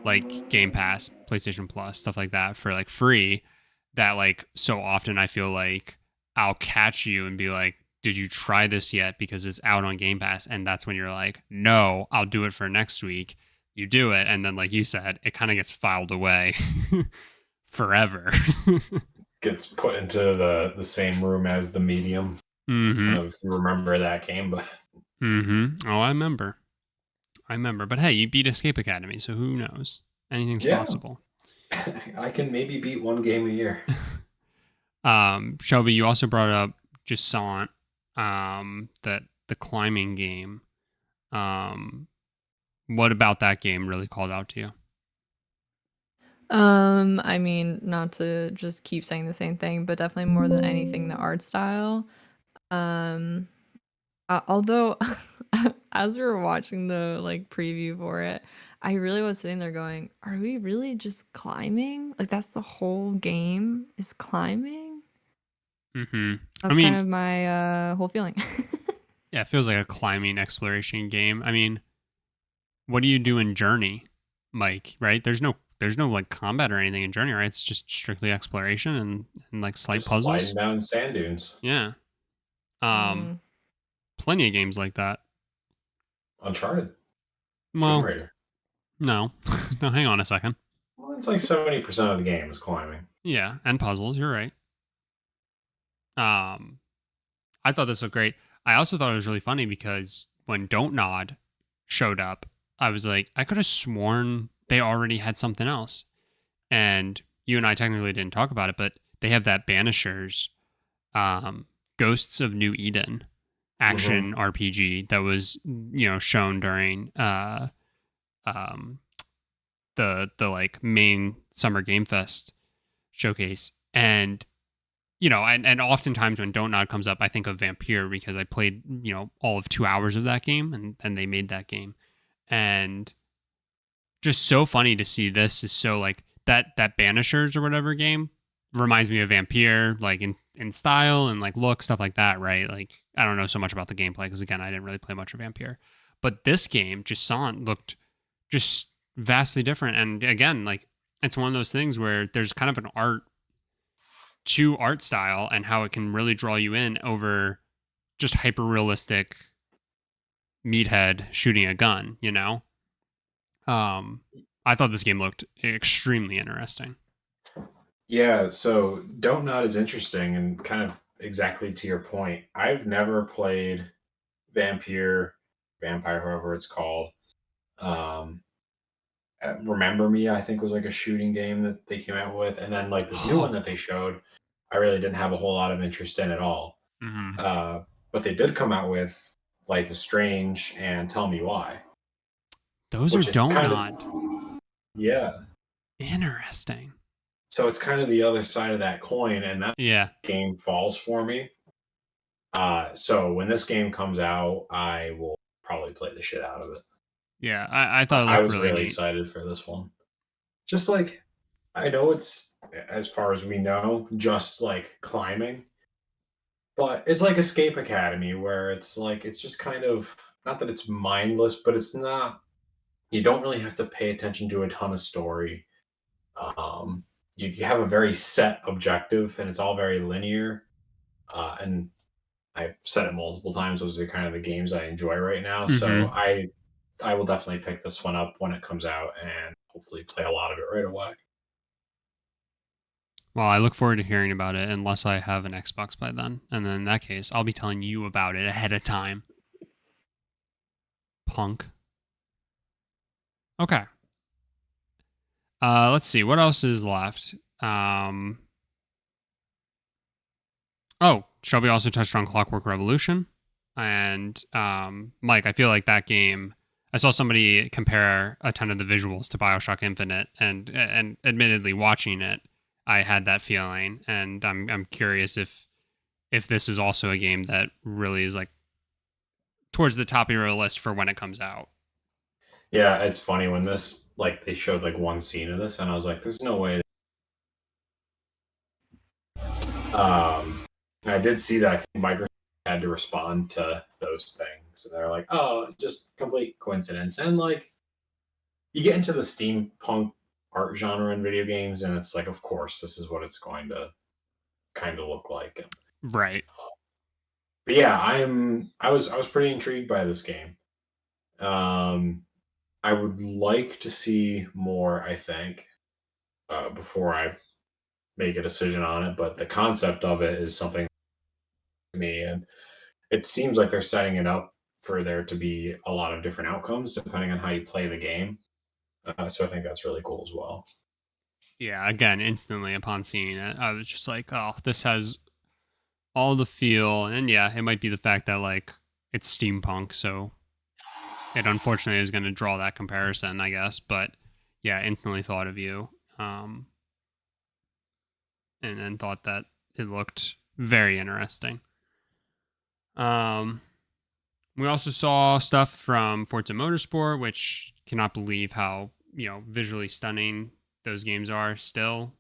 like Game Pass, PlayStation Plus, stuff like that, for like free, that like so often I feel like I'll catch you and be like, did you try this yet? Because it's out on Game Pass. And that's when you're like, no, I'll do it for next week. You do it. And then, like you said, it kind of gets filed away forever. Gets put into the same room as The Medium. Mm-hmm. I don't know if you remember that game, but... Mm-hmm. Oh, I remember. But hey, you beat Escape Academy, so who knows? Anything's possible. I can maybe beat one game a year. Shelby, you also brought up Jusant, that the climbing game. What about that game really called out to you? I mean, not to just keep saying the same thing, but definitely more than anything, the art style. Although as we were watching the like preview for it, I really was sitting there going, are we really just climbing? Like that's the whole game is climbing? Mm-hmm. That's kind of my whole feeling. Yeah, it feels like a climbing exploration game. I mean, what do you do in Journey, Mike? Right? There's no like combat or anything in Journey, right? It's just strictly exploration and like slight just puzzles. Sliding down sand dunes. Yeah. Plenty of games like that. Uncharted. Well, Tomb Raider. No. No, hang on a second. Well, it's like 70% of the game is climbing. Yeah, and puzzles, you're right. I thought this looked great. I also thought it was really funny because when Don't Nod showed up, I was like, I could have sworn they already had something else. And you and I technically didn't talk about it, but they have that Banishers, Ghosts of New Eden action RPG that was, you know, shown during the like main Summer Game Fest showcase. And you know, and oftentimes when Don't Nod comes up, I think of Vampire because I played, you know, all of 2 hours of that game, and they made that game. And just so funny to see this is so like that Banishers or whatever game reminds me of Vampire, like in style and like look, stuff like that, right? Like I don't know so much about the gameplay because again, I didn't really play much of Vampire, but this game, Jusant, looked just vastly different. And again, like it's one of those things where there's kind of an art to art style and how it can really draw you in over just hyper realistic meathead shooting a gun, you know? I thought this game looked extremely interesting. Yeah, so Don't Nod is interesting and kind of exactly to your point. I've never played Vampire, however it's called. Um, Remember Me, I think was like a shooting game that they came out with, and then like this new one that they showed, I really didn't have a whole lot of interest in at all. Mm-hmm. But they did come out with Life is Strange and Tell Me Why, Those are which is Don't kind Nod. of yeah. Interesting. So it's kind of the other side of that coin, and that Yeah. game falls for me. So when this game comes out, I will probably play the shit out of it. Yeah, I thought it I looked was really really neat. excited for this one. Just like I know it's, as far as we know, just like climbing, but it's like Escape Academy where it's like it's just kind of, not that it's mindless, but it's not. You don't really have to pay attention to a ton of story. Um, you have a very set objective, and it's all very linear. And I've said it multiple times; those are kind of the games I enjoy right now. So Mm-hmm. I will definitely pick this one up when it comes out, and hopefully play a lot of it right away. Well, I look forward to hearing about it unless I have an Xbox by then. And then in that case, I'll be telling you about it ahead of time. Punk. Okay. Let's see. What else is left? Oh, Shelby also touched on Clockwork Revolution. And Mike, I feel like that game, I saw somebody compare a ton of the visuals to BioShock Infinite, and admittedly watching it, I had that feeling, and I'm curious if this is also a game that really is like towards the top of your list for when it comes out. Yeah, it's funny when this, like, they showed like one scene of this, and I was like, "There's no way." I did see that. I think Microsoft had to respond to those things, and they're like, "Oh, it's just complete coincidence." And like, you get into the steampunk art genre in video games, and it's like, of course, this is what it's going to kind of look like. Right. But yeah, I was pretty intrigued by this game. Um, I would like to see more, I think, before I make a decision on it. But the concept of it is something to me, and it seems like they're setting it up for there to be a lot of different outcomes depending on how you play the game. So I think that's really cool as well. Yeah. Again, instantly upon seeing it, I was just like, oh, this has all the feel. And yeah, it might be the fact that like it's steampunk, so it unfortunately is going to draw that comparison, I guess. But yeah, instantly thought of you, and then thought that it looked very interesting. We also saw stuff from Forza Motorsport, which cannot believe how visually stunning those games are still.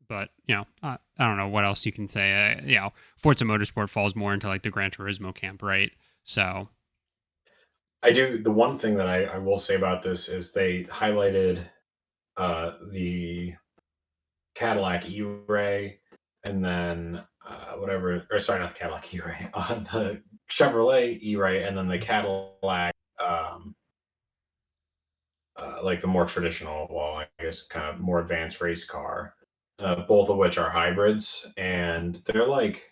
But I don't know what else you can say. Forza Motorsport falls more into like the Gran Turismo camp, right? So I do. The one thing that I will say about this is they highlighted the Cadillac E-Ray, and then whatever, or sorry, not the Cadillac E-Ray, the Chevrolet E-Ray, and then the Cadillac, like the more traditional, well, I guess kind of more advanced race car, both of which are hybrids, and they're like,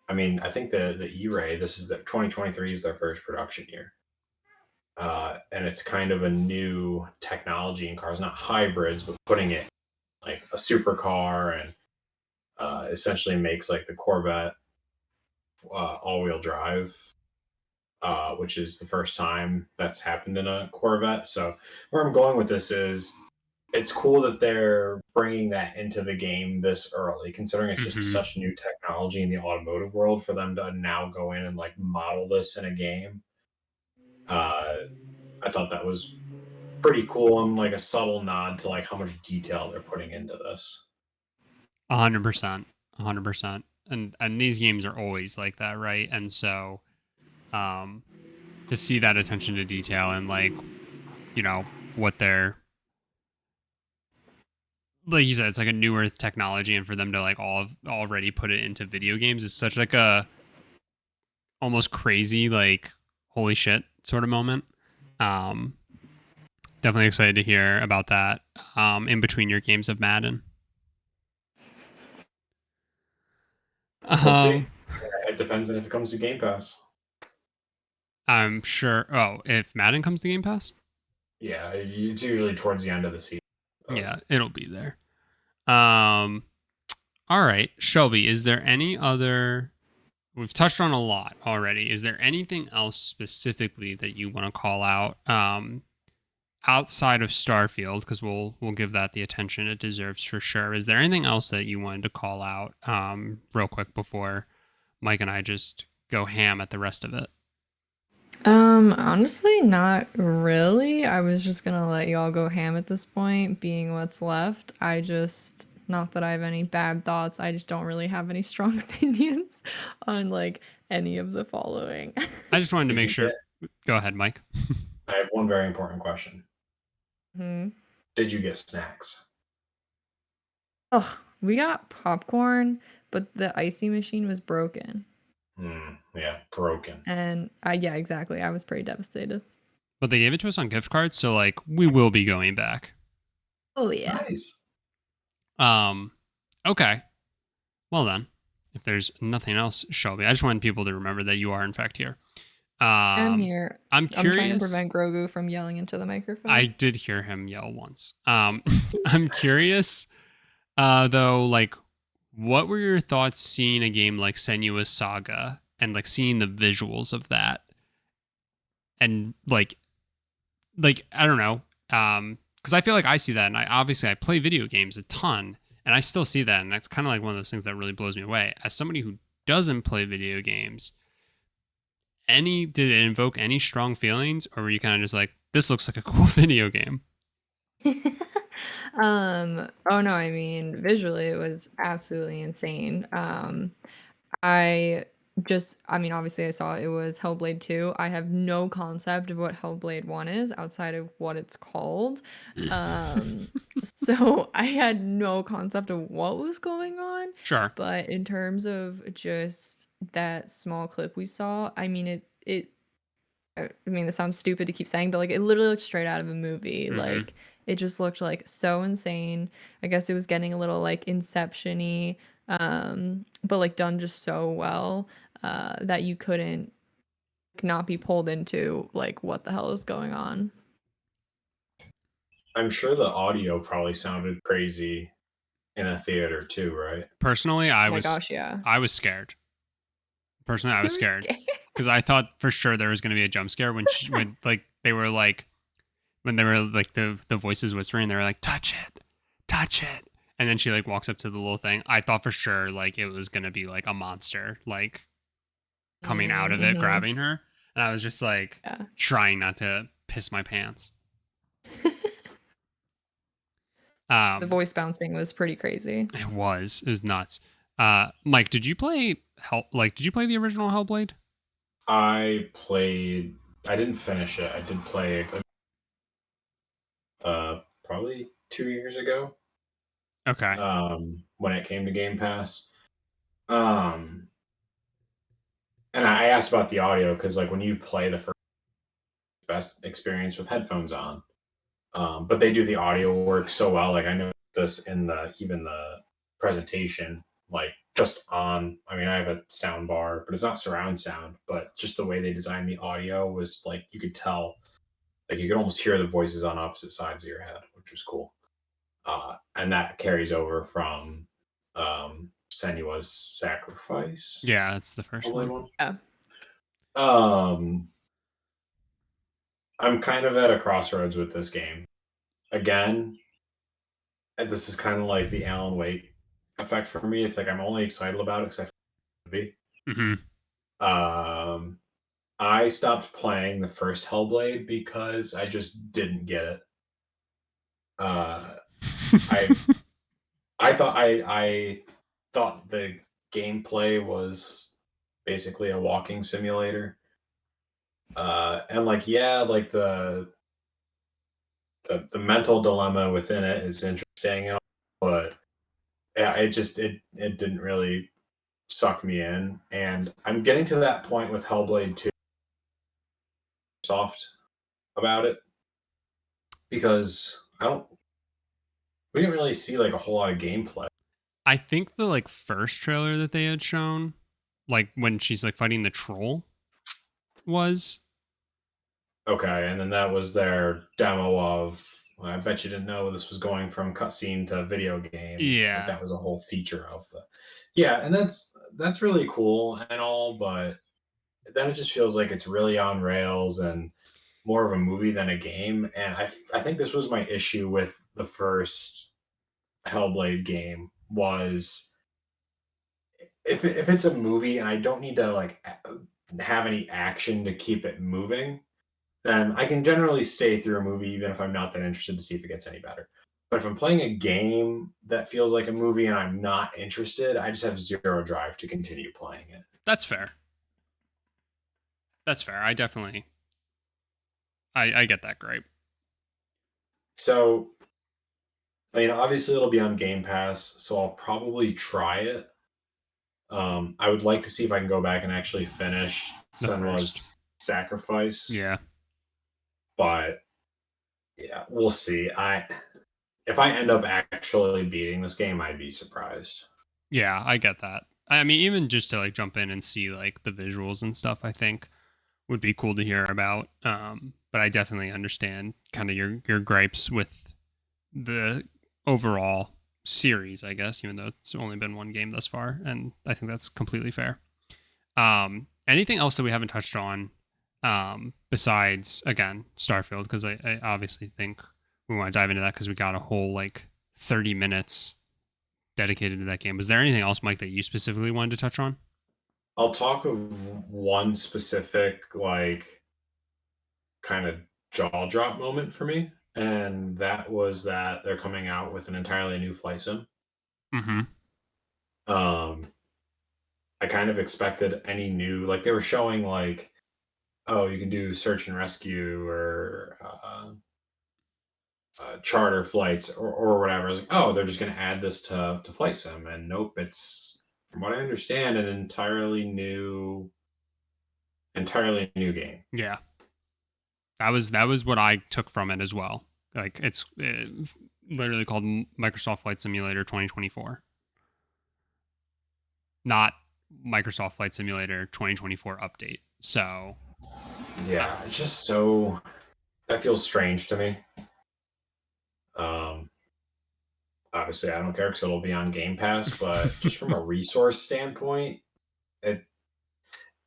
I mean, I think the E-Ray, this is the 2023 is their first production year. And it's kind of a new technology in cars, not hybrids, but putting it like a supercar, and essentially makes like the Corvette all-wheel drive, which is the first time that's happened in a Corvette. So where I'm going with this is, it's cool that they're bringing that into the game this early, considering it's just mhm. such new technology in the automotive world for them to now go in and like model this in a game. I thought that was pretty cool and like a subtle nod to like how much detail they're putting into this. 100%, 100%. And these games are always like that, right? And so, to see that attention to detail and like, what they're, like you said, it's like a newer technology, and for them to like already put it into video games is such like a almost crazy, like, holy shit sort of moment. Definitely excited to hear about that in between your games of Madden. We'll see. It depends on if it comes to Game Pass. I'm sure. Oh, if Madden comes to Game Pass? Yeah, it's usually towards the end of the season. Yeah, it'll be there. All right, Shelby, is there any other... We've touched on a lot already. Is there anything else specifically that you want to call out outside of Starfield? Because we'll give that the attention it deserves for sure. Is there anything else that you wanted to call out real quick before Mike and I just go ham at the rest of it? Honestly, not really. I was just gonna let y'all go ham at this point, being what's left. Not that I have any bad thoughts, I just don't really have any strong opinions on like any of the following. I just wanted to Did make you sure. Go ahead, Mike. I have one very important question. Hmm. Did you get snacks? Oh, we got popcorn, but the icy machine was broken. Yeah, broken. And yeah, exactly. I was pretty devastated. But they gave it to us on gift cards, so like we will be going back. Oh yeah. Nice. Okay. Well then, if there's nothing else, Shelby, I just want people to remember that you are in fact here. I'm here. I'm curious. I'm trying to prevent Grogu from yelling into the microphone. I did hear him yell once. I'm curious, though, like, what were your thoughts seeing a game like Senua's Saga and like seeing the visuals of that, and like I don't know, because I feel like I see that, and I play video games a ton, and I still see that, and that's kind of like one of those things that really blows me away. As somebody who doesn't play video games, did it invoke any strong feelings, or were you kind of just like, this looks like a cool video game? Oh no, I mean, visually it was absolutely insane. I mean, obviously I saw it was Hellblade 2. I have no concept of what Hellblade 1 is outside of what it's called. So I had no concept of what was going on. Sure. But in terms of just that small clip we saw, I mean, I mean, this sounds stupid to keep saying, but like it literally looked straight out of a movie. Mhm. Like it just looked like so insane. I guess it was getting a little like Inception-y, but like done just so well that you couldn't not be pulled into like what the hell is going on. I'm sure the audio probably sounded crazy in a theater too, right? Personally, Oh my gosh, yeah. I was scared. Personally, I was You were scared because I thought for sure there was going to be a jump scare when when like they were like, when they were like the voices whispering, they were like, touch it, and then she like walks up to the little thing. I thought for sure like it was going to be like a monster like coming out of it, Mhm. grabbing her, and I was just like Yeah. trying not to piss my pants. The voice bouncing was pretty crazy. It was nuts. Mike, did you play did you play the original Hellblade? I didn't finish it. I did play it probably 2 years ago. Okay. When it came to Game Pass. And I asked about the audio because like when you play the first, best experience with headphones on. But they do the audio work so well. Like I know this in even the presentation, like just on, I mean, I have a sound bar, but it's not surround sound, but just the way they designed the audio was like, you could tell, like you could almost hear the voices on opposite sides of your head, which was cool. And that carries over from Senua's Sacrifice. Yeah, that's the first one. Yeah. I'm kind of at a crossroads with this game. Again, and this is kind of like the Alan Wake effect for me. It's like I'm only excited about it because I feel it to be. Mm-hmm. I stopped playing the first Hellblade because I just didn't get it. Uh, I I thought the gameplay was basically a walking simulator. And like yeah, like the mental dilemma within it is interesting, but yeah, it didn't really suck me in. And I'm getting to that point with Hellblade 2 soft about it because we didn't really see like a whole lot of gameplay. I think the like first trailer that they had shown, like when she's like fighting the troll, was Okay, and then that was their demo of. Well, I bet you didn't know this was going from cutscene to video game. Like yeah. that was a whole feature of the. Yeah, and that's really cool and all, but then it just feels like it's really on rails and more of a movie than a game. And I think this was my issue with the first Hellblade game was if it's a movie and I don't need to like have any action to keep it moving, then I can generally stay through a movie even if I'm not that interested to see if it gets any better. But if I'm playing a game that feels like a movie and I'm not interested, I just have zero drive to continue playing it. That's fair. That's fair. I definitely I get that gripe. So, I mean, obviously it'll be on Game Pass, so I'll probably try it. I would like to see if I can go back and actually finish The Senwa's Sacrifice. Yeah. But yeah, we'll see. If I end up actually beating this game, I'd be surprised. Yeah, I get that. I mean, even just to like jump in and see like the visuals and stuff, I think would be cool to hear about. But I definitely understand kind of your gripes with the overall series, I guess, even though it's only been one game thus far, and I think that's completely fair. Anything else that we haven't touched on besides again Starfield? Because I obviously think we want to dive into that because we got a whole like 30 minutes dedicated to that game. Was there anything else, Mike, that you specifically wanted to touch on? I'll talk of one specific, like, kind of jaw drop moment for me, and that was that they're coming out with an entirely new flight sim. Mm-hmm. I kind of expected any new, like, they were showing, like, oh, you can do search and rescue or charter flights or whatever. I was like, oh, they're just going to add this to flight sim, and nope, it's from what I understand an entirely new game. Yeah, that was what I took from it as well. Like it's literally called Microsoft Flight Simulator 2024, not Microsoft Flight Simulator 2024 update. So yeah, it's just so that feels strange to me. Obviously, I don't care because it'll be on Game Pass, but just from a resource standpoint, if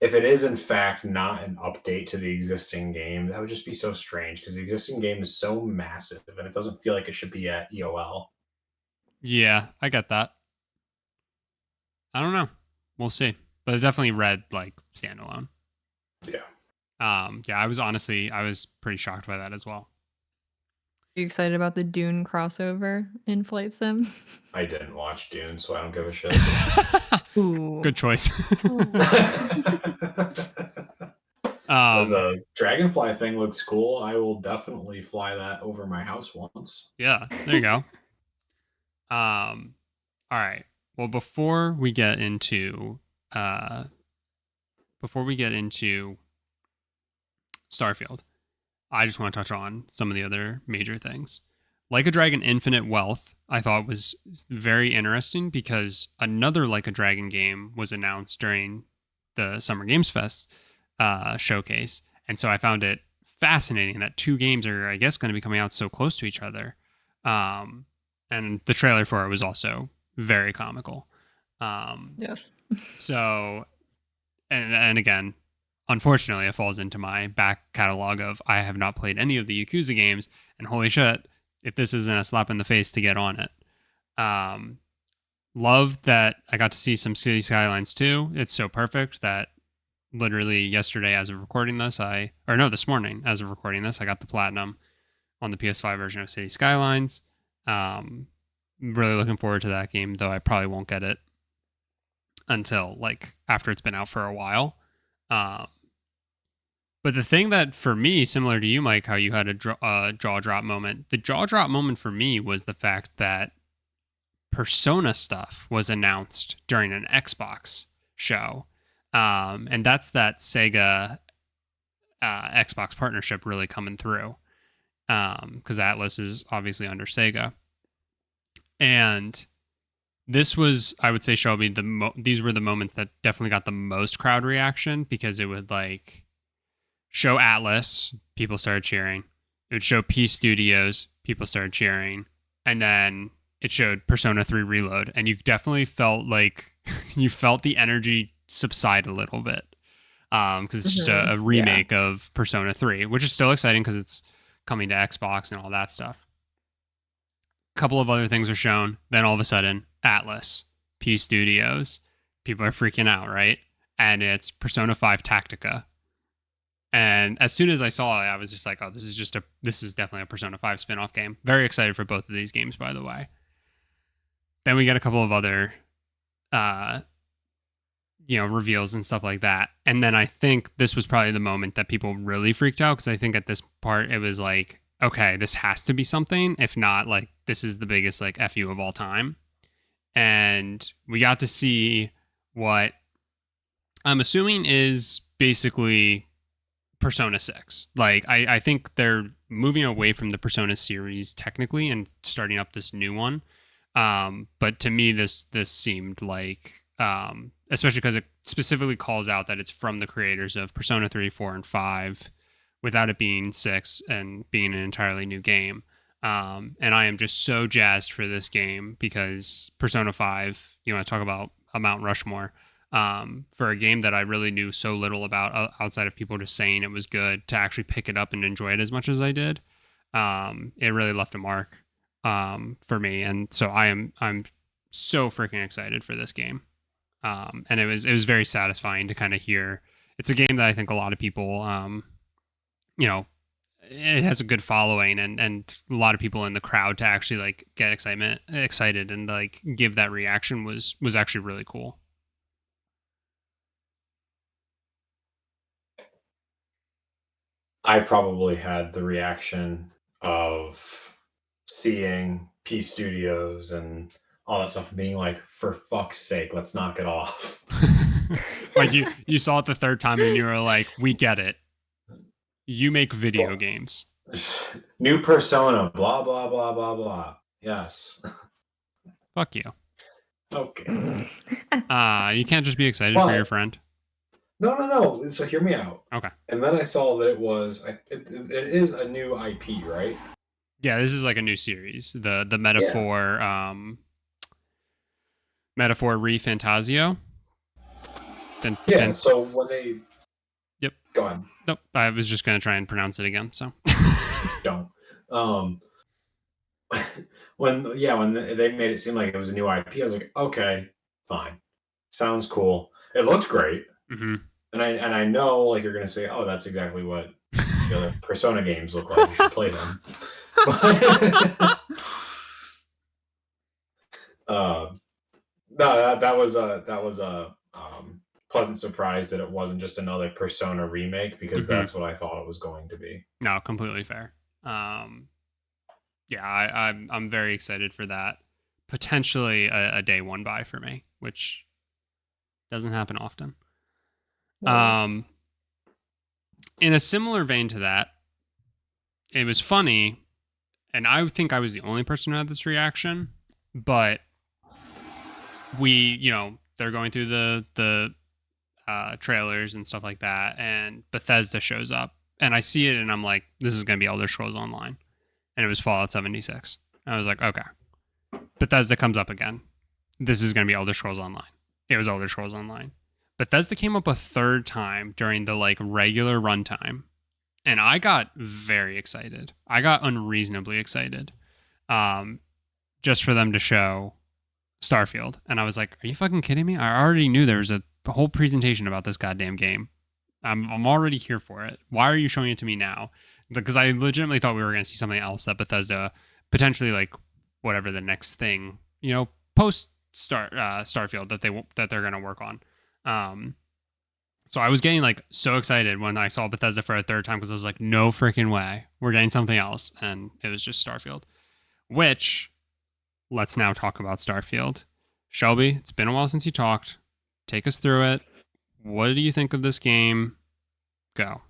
it is in fact not an update to the existing game, that would just be so strange because the existing game is so massive and it doesn't feel like it should be at EOL. yeah, I get that. I don't know. We'll see. But it definitely read like standalone. Yeah. Yeah, I was pretty shocked by that as well. Are you excited about the Dune crossover in Flight Sim? I didn't watch Dune, so I don't give a shit. Ooh. Good choice. The dragonfly thing looks cool. I will definitely fly that over my house once. Yeah, there you go. All right. Well, before we get into Starfield, I just want to touch on some of the other major things. Like a Dragon Infinite Wealth, I thought was very interesting because another Like a Dragon game was announced during the Summer Games Fest showcase. And so I found it fascinating that two games are, I guess, going to be coming out so close to each other. And the trailer for it was also very comical. Yes. So, and again, unfortunately, it falls into my back catalog of I have not played any of the Yakuza games, and holy shit, if this isn't a slap in the face to get on it. Love that I got to see some City Skylines too. It's so perfect that literally yesterday, as of recording this, this morning, as of recording this, I got the platinum. on the PS5 version of City Skylines. Really looking forward to that game, though I probably won't get it until like after it's been out for a while. But the thing that for me, similar to you, Mike, how you had a jaw drop moment, the jaw drop moment for me was the fact that Persona stuff was announced during an Xbox show. And that's that Sega Xbox partnership really coming through. Because Atlas is obviously under Sega. And this was, I would say, Shelby, these were the moments that definitely got the most crowd reaction, because it would like show Atlas, people started cheering. It would show P Studios, people started cheering. And then it showed Persona 3 Reload. And you definitely felt like you felt the energy subside a little bit. Because it's just a remake of Persona 3, which is still exciting because it's coming to Xbox and all that stuff. A couple of other things are shown. Then all of a sudden, Atlas, P Studios, people are freaking out, right? And it's Persona 5 Tactica. And as soon as I saw it, I was just like, oh, this is definitely a Persona 5 spin-off game. Very excited for both of these games, by the way. Then we get a couple of other reveals and stuff like that. And then I think this was probably the moment that people really freaked out, because I think at this part it was like, okay, this has to be something. If not, like, this is the biggest like FU of all time. And we got to see what I'm assuming is basically Persona 6. Like, I think they're moving away from the Persona series technically and starting up this new one. But to me, this seemed like, especially because it specifically calls out that it's from the creators of Persona 3, 4, and 5, without it being 6 and being an entirely new game. And I am just so jazzed for this game, because Persona 5, you want to talk about a Mount Rushmore, for a game that I really knew so little about outside of people just saying it was good, to actually pick it up and enjoy it as much as I did. It really left a mark for me. And so I'm so freaking excited for this game. And it was very satisfying to kind of hear. It's a game that I think a lot of people, it has a good following, and a lot of people in the crowd to actually like get excited and like give that reaction was actually really cool. I probably had the reaction of seeing P Studios and all that stuff, being like, for fuck's sake, let's knock it off. Like you saw it the third time and you were like, we get it. You make video games. New Persona, blah, blah, blah, blah, blah. Yes. Fuck you. Okay. You can't just be excited for your friend. No. So hear me out. Okay. And then I saw that it was, it is a new IP, right? Yeah, this is like a new series. The Metaphor, Metaphor Re-Fantasio. So when they... Yep. Go on. Nope. I was just going to try and pronounce it again, so. Don't. When they made it seem like it was a new IP, I was like, okay, fine. Sounds cool. It looked great. Mm-hmm. And I know, like, you're going to say, oh, that's exactly what the other Persona games look like. You should play them. No, that was a pleasant surprise that it wasn't just another Persona remake, because that's what I thought it was going to be. No, completely fair. I'm very excited for that. Potentially a day one buy for me, which doesn't happen often. In a similar vein to that, it was funny, and I think I was the only person who had this reaction, but they're going through the trailers and stuff like that, and Bethesda shows up, and I see it, and I'm like, this is going to be Elder Scrolls Online. And it was Fallout 76. I was like, okay. Bethesda comes up again. This is going to be Elder Scrolls Online. It was Elder Scrolls Online. Bethesda came up a third time during the like regular runtime, and I got very excited. I got unreasonably excited, just for them to show Starfield. And I was like, are you fucking kidding me? I already knew there was a whole presentation about this goddamn game. I'm already here for it. Why are you showing it to me now? because I legitimately thought we were going to see something else that Bethesda potentially like whatever the next thing, post Starfield that they're going to work on. So I was getting like so excited when I saw Bethesda for a third time because I was like, no freaking way, we're getting something else, and it was just Starfield. Which, let's now talk about Starfield. Shelby, it's been a while since you talked. Take us through it. What do you think of this game? Go.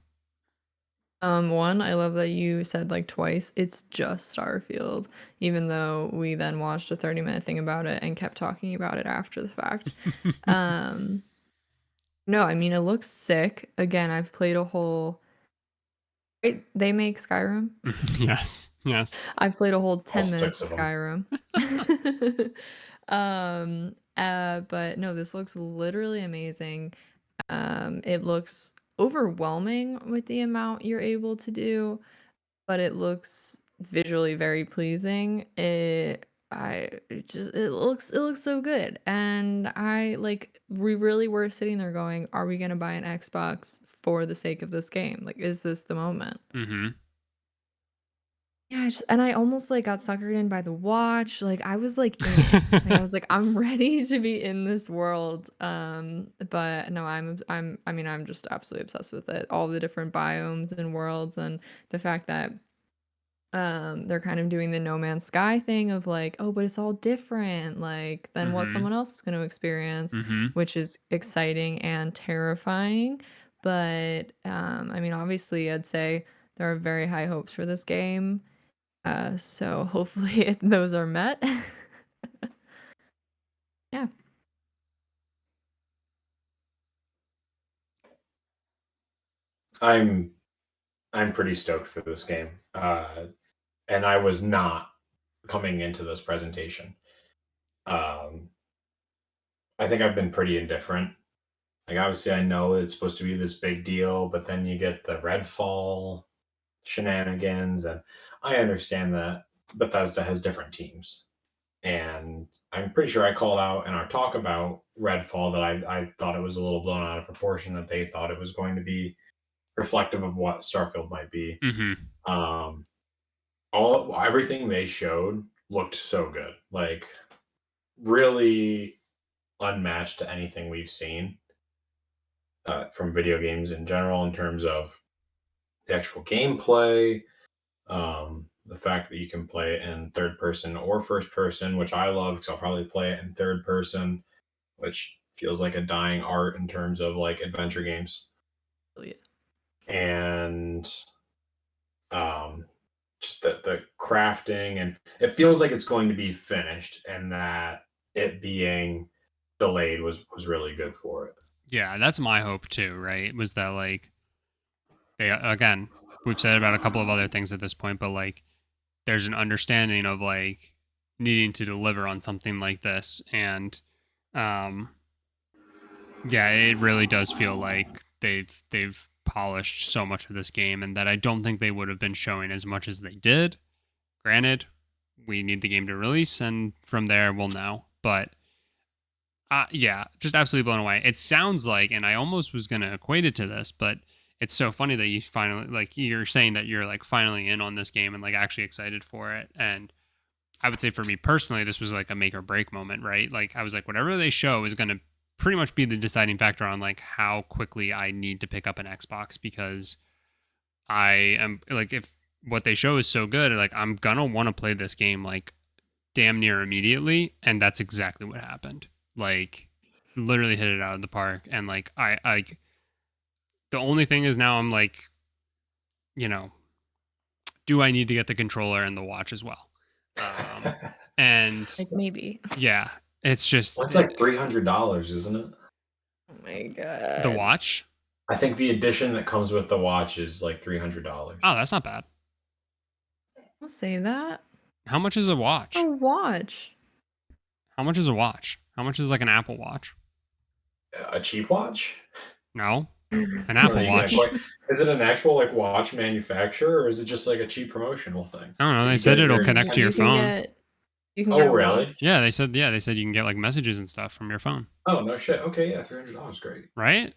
One, I love that you said like twice, it's just Starfield, even though we then watched a 30-minute thing about it and kept talking about it after the fact. No, I mean, it looks sick. Again, I've played a whole. Right, they make Skyrim. Yes. I've played a whole 10 All minutes 6 of of them. Skyrim. But no, this looks literally amazing. It looks overwhelming with the amount you're able to do, but it looks visually very pleasing. It looks so good. And we really were sitting there going, are we gonna buy an Xbox for the sake of this game? Like, is this the moment? Mm-hmm. Yeah, and I almost like got suckered in by the watch. Like I was like in it. Like I was like, I'm ready to be in this world. But no, I'm just absolutely obsessed with it. All the different biomes and worlds, and the fact that they're kind of doing the No Man's Sky thing of like, oh, but it's all different like than what Mm-hmm. someone else is going to experience, Mm-hmm. which is exciting and terrifying. But I mean, obviously, I'd say there are very high hopes for this game. So hopefully those are met. Yeah. I'm pretty stoked for this game. And I was not coming into this presentation. I think I've been pretty indifferent. Like obviously I know it's supposed to be this big deal, but then you get the Redfall shenanigans, and I understand that Bethesda has different teams. And I'm pretty sure I called out in our talk about Redfall that I thought it was a little blown out of proportion, that they thought it was going to be reflective of what Starfield might be. Mm-hmm. Everything they showed looked so good, like really unmatched to anything we've seen from video games in general in terms of the actual gameplay, the fact that you can play it in third person or first person, which I love because I'll probably play it in third person, which feels like a dying art in terms of like adventure games. Oh, yeah. And just the crafting, and it feels like it's going to be finished, and that it being delayed was really good for it. Yeah, that's my hope too, right? Was that like they again, we've said about a couple of other things at this point, but like there's an understanding of like needing to deliver on something like this, and yeah, it really does feel like they've polished so much of this game, and that I don't think they would have been showing as much as they did. Granted, we need the game to release, and from there we'll know. But yeah, just absolutely blown away. It sounds like, and I almost was gonna equate it to this, but it's so funny that you finally, like, you're saying that you're like finally in on this game and like actually excited for it. And I would say for me personally, this was like a make or break moment, right? Like I was like, whatever they show is gonna pretty much be the deciding factor on like how quickly I need to pick up an Xbox, because I am like, if what they show is so good, like I'm gonna want to play this game like damn near immediately, and that's exactly what happened. Like literally hit it out of the park, and like I like the only thing is now I'm like, do I need to get the controller and the watch as well? And Like maybe. yeah, it's just Well, it's like $300, isn't it? Oh my god. the watch. I think the edition that comes with the watch is like $300. Oh, that's not bad. I'll say that. How much is a watch? A watch. How much is a watch? How much is like an Apple Watch? A cheap watch? No, an I don't know, Apple you Watch. can't is it an actual like watch manufacturer, or is it just like a cheap promotional thing? I don't know. They You said get it'll your connect to your You can phone. you can Oh, get a really? watch. Yeah, they said you can get like messages and stuff from your phone, Oh, no shit. Okay, yeah, $300, great. right?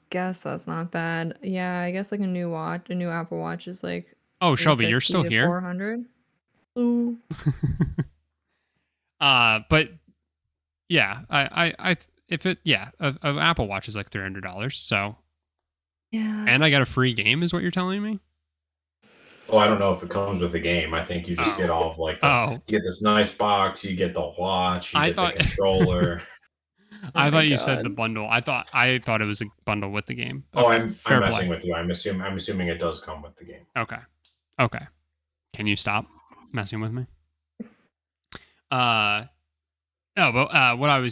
Guess that's not bad. Yeah, I guess like a new Apple Watch is like Oh, Shelby, you're 350 still to here. 400. Ooh. But yeah, if it a Apple Watch is like $300. So, Yeah. and I got a free game, is what you're telling me? Well, I don't know if it comes with the game. I think you just get all of like Oh, you get this nice box, you get the watch, you I get the thought controller. I Oh thought my you said the God. bundle. I thought it was a bundle with the game. Oh, Okay, I'm fair messing play. with you. I'm assuming it does come with the game. Okay. Can you stop messing with me? No, but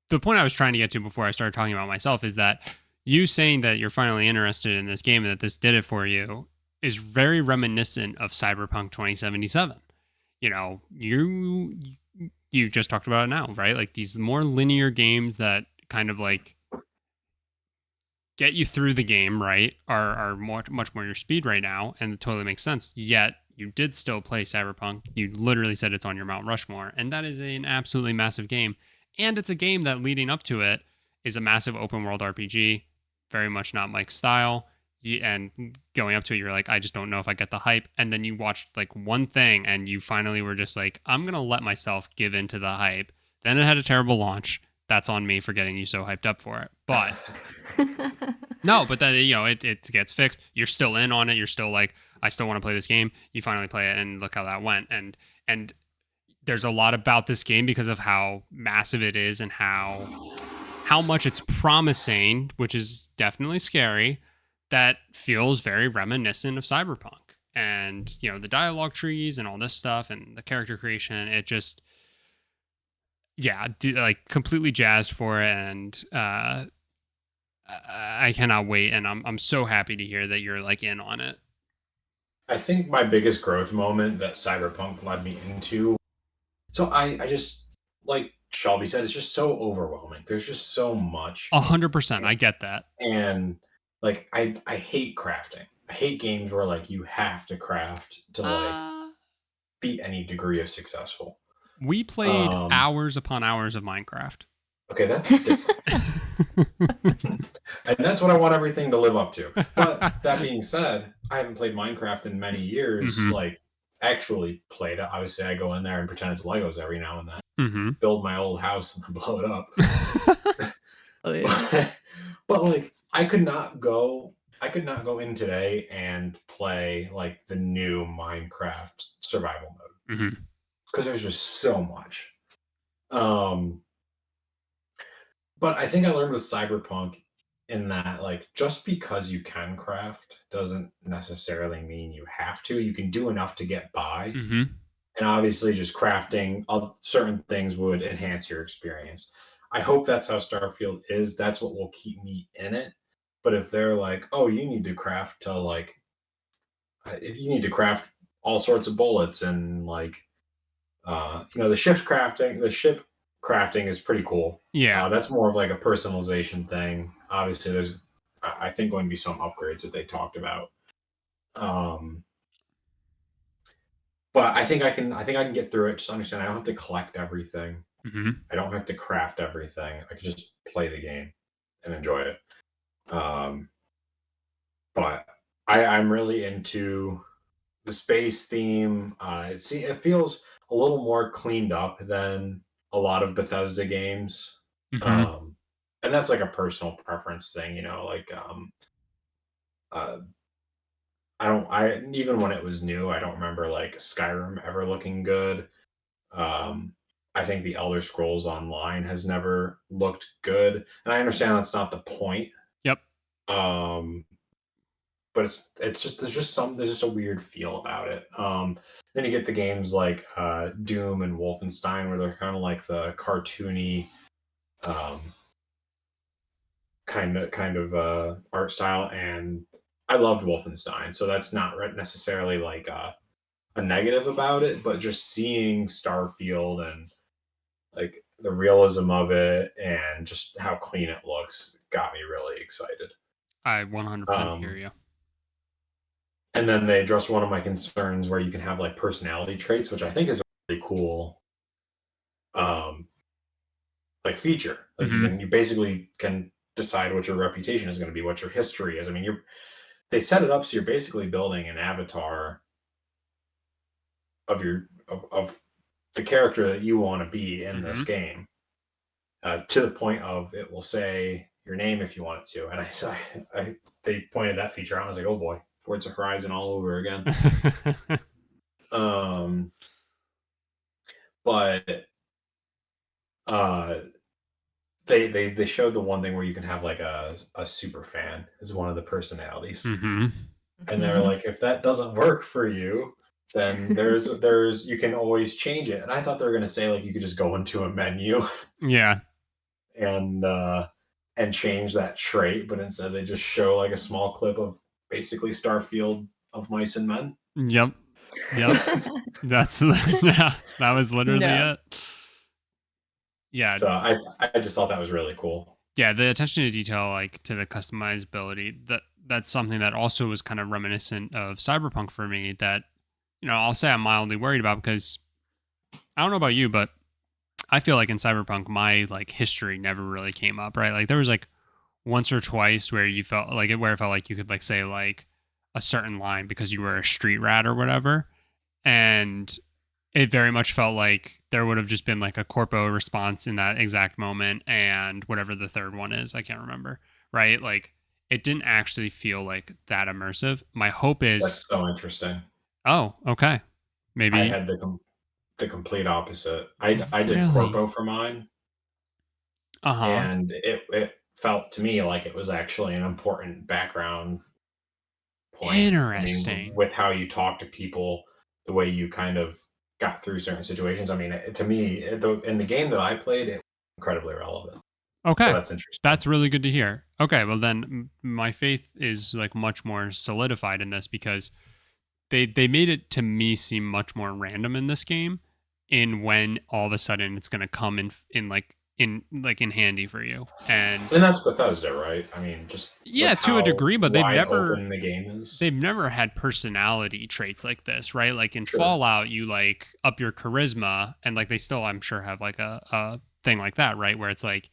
the point I was trying to get to before I started talking about myself is that you saying that you're finally interested in this game and that this did it for you is very reminiscent of Cyberpunk 2077. You know, you just talked about it now, right? Like these more linear games that kind of like get you through the game, right? Are much more your speed right now, and it totally makes sense. Yet you did still play Cyberpunk. You literally said it's on your Mount Rushmore, and that is an absolutely massive game. And it's a game that leading up to it is a massive open world RPG, very much not Mike's style. And going up to it, you're like, I just don't know if I get the hype. And then you watched like one thing, and you finally were just like, I'm gonna let myself give into the hype. Then it had a terrible launch. That's on me for getting you so hyped up for it. But no, but then it gets fixed. You're still in on it. You're still like, I still want to play this game. You finally play it, and look how that went. And there's a lot about this game because of how massive it is and how much it's promising, which is definitely scary. That feels very reminiscent of Cyberpunk. And the dialogue trees and all this stuff and the character creation. It just like completely jazzed for it, and I cannot wait, and I'm so happy to hear that you're like in on it. I think my biggest growth moment that Cyberpunk led me into. So I just like Shelby said, it's just so overwhelming. There's just so much, 100%, I get that. and like I hate crafting. I hate games where like you have to craft to like be any degree of successful. We played hours upon hours of Minecraft. Okay, that's different. And that's what I want everything to live up to. But that being said, I haven't played Minecraft in many years. Mhm. Like actually played it. Obviously, I go in there and pretend it's Legos every now and then. Mm-hmm. Build my old house and then blow it up. Oh, yeah. But like I could not go in today and play like the new Minecraft survival mode. Mm-hmm. Because there's just so much. But I think I learned with Cyberpunk in that like just because you can craft doesn't necessarily mean you have to. You can do enough to get by. Mm-hmm. And obviously just crafting certain things would enhance your experience. I hope that's how Starfield is. That's what will keep me in it. But if they're like, oh, you need to craft to like if you need to craft all sorts of bullets and like the ship crafting is pretty cool. Yeah. That's more of like a personalization thing. Obviously there's I think going to be some upgrades that they talked about. But I think I can get through it. Just understand I don't have to collect everything. Mm-hmm. I don't have to craft everything. I can just play the game and enjoy it. But I'm really into the space theme. It feels a little more cleaned up than a lot of Bethesda games. Mm-hmm. And that's like a personal preference thing, like I even when it was new, I don't remember like Skyrim ever looking good. I think the Elder Scrolls Online has never looked good, and I understand that's not the point. Yep. But it's just there's just a weird feel about it. Then you get the games like Doom and Wolfenstein, where they're kind of like the cartoony kind of art style, and I loved Wolfenstein, so that's not necessarily like a negative about it, but just seeing Starfield and like the realism of it and just how clean it looks got me really excited. I 100% hear you. And then they addressed one of my concerns where you can have like personality traits, which I think is a really cool like feature. Like Mhm. you basically can decide what your reputation is going to be, what your history is. I mean, they set it up so you're basically building an avatar of of the character that you want to be in this game, to the point of it will say your name if you want it to. And they pointed that feature out. And I was like, oh boy, Forza Horizon all over again. But they showed the one thing where you can have like a super fan as one of the personalities, and they're like, if that doesn't work for you, then there's you can always change it. And I thought they were gonna say like you could just go into a menu, and change that trait, but instead they just show like a small clip of basically Starfield of mice and men. Yep. That's that was literally it. Yeah. So I just thought that was really cool. Yeah, the attention to detail, like to the customizability, that's something that also was kind of reminiscent of Cyberpunk for me, that, you know, I'll say I'm mildly worried about, because I don't know about you, but I feel like in Cyberpunk my like history never really came up, right? Like there was like once or twice where you felt like it felt like you could like say like a certain line because you were a street rat or whatever. And it very much felt like there would have just been like a corpo response in that exact moment, and whatever the third one is, I can't remember, right? Like it didn't actually feel like that immersive. My hope is that's so interesting. Oh, okay. Maybe I had the complete opposite. I did Really? corpo for mine, Uh-huh. and it felt to me like it was actually an important background point. Interesting. I mean, with how you talk to people, the way you kind of got through certain situations. I mean, to me, in the game that I played, it was incredibly relevant. Okay. So that's interesting. That's really good to hear. Okay, well then my faith is like much more solidified in this, because they made it to me seem much more random in this game, in when all of a sudden it's going to come in handy for you. And that's Bethesda, right? I mean, just to a degree, but they've never open the game is. They've never had personality traits like this, right? Like in Fallout, you like up your charisma, and like they still, I'm sure, have like a thing like that, right? Where it's like,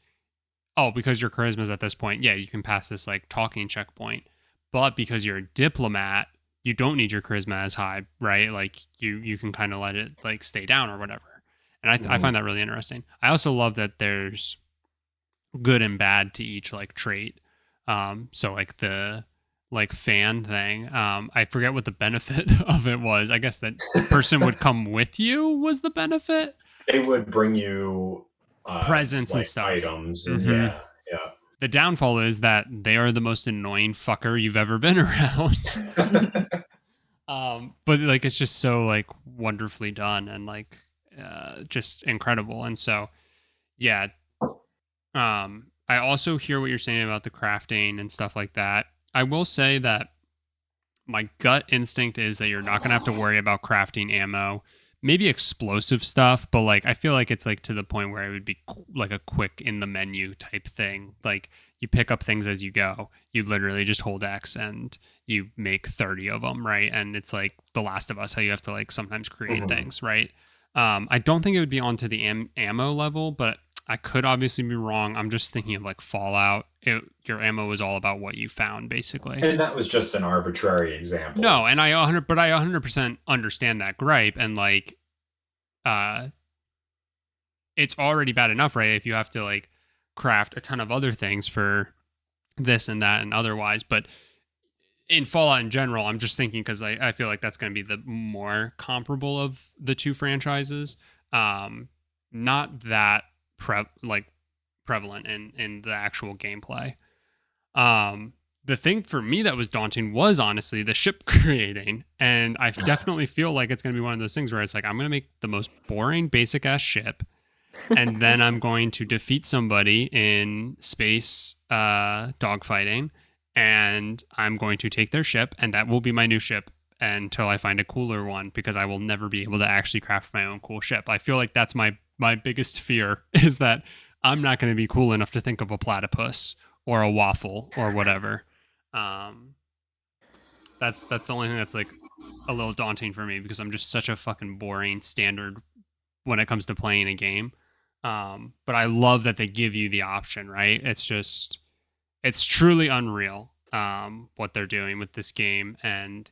oh, because your charisma is at this point, yeah, you can pass this like talking checkpoint. But because you're a diplomat, you don't need your charisma as high, right? Like you can kind of let it like stay down or whatever. And I find that really interesting. I also love that there's good and bad to each like trait. So like the like fan thing, I forget what the benefit of it was. I guess that the person would come with you was the benefit. They would bring you presents like and stuff, items, and yeah. The downfall is that they are the most annoying fucker you've ever been around. But like it's just so like wonderfully done, and like just incredible. And so yeah, I also hear what you're saying about the crafting and stuff like that. I will say that my gut instinct is that you're not going to have to worry about crafting ammo, maybe explosive stuff, but like I feel like it's like to the point where it would be like a quick in the menu type thing. Like you pick up things as you go. You literally just hold X and you make 30 of them, right? And it's like The Last of Us, how you have to like sometimes create things, right? I don't think it would be onto the ammo level, but I could obviously be wrong. I'm just thinking of like Fallout. Your ammo was all about what you found, basically. And that was just an arbitrary example. No, and I 100% understand that gripe. And like, it's already bad enough, right? If you have to like craft a ton of other things for this and that and otherwise. But in Fallout in general, I'm just thinking because I feel like that's going to be the more comparable of the two franchises. Not that prevalent in the actual gameplay. The thing for me that was daunting was honestly the ship creating, and I definitely feel like it's going to be one of those things where it's like I'm going to make the most boring basic ass ship, and then I'm going to defeat somebody in space dogfighting, and I'm going to take their ship, and that will be my new ship until I find a cooler one, because I will never be able to actually craft my own cool ship. I feel like that's my biggest fear, is that I'm not going to be cool enough to think of a platypus or a waffle or whatever. That's the only thing that's like a little daunting for me, because I'm just such a fucking boring standard when it comes to playing a game. But I love that they give you the option, right? It's just it's truly unreal what they're doing with this game. And,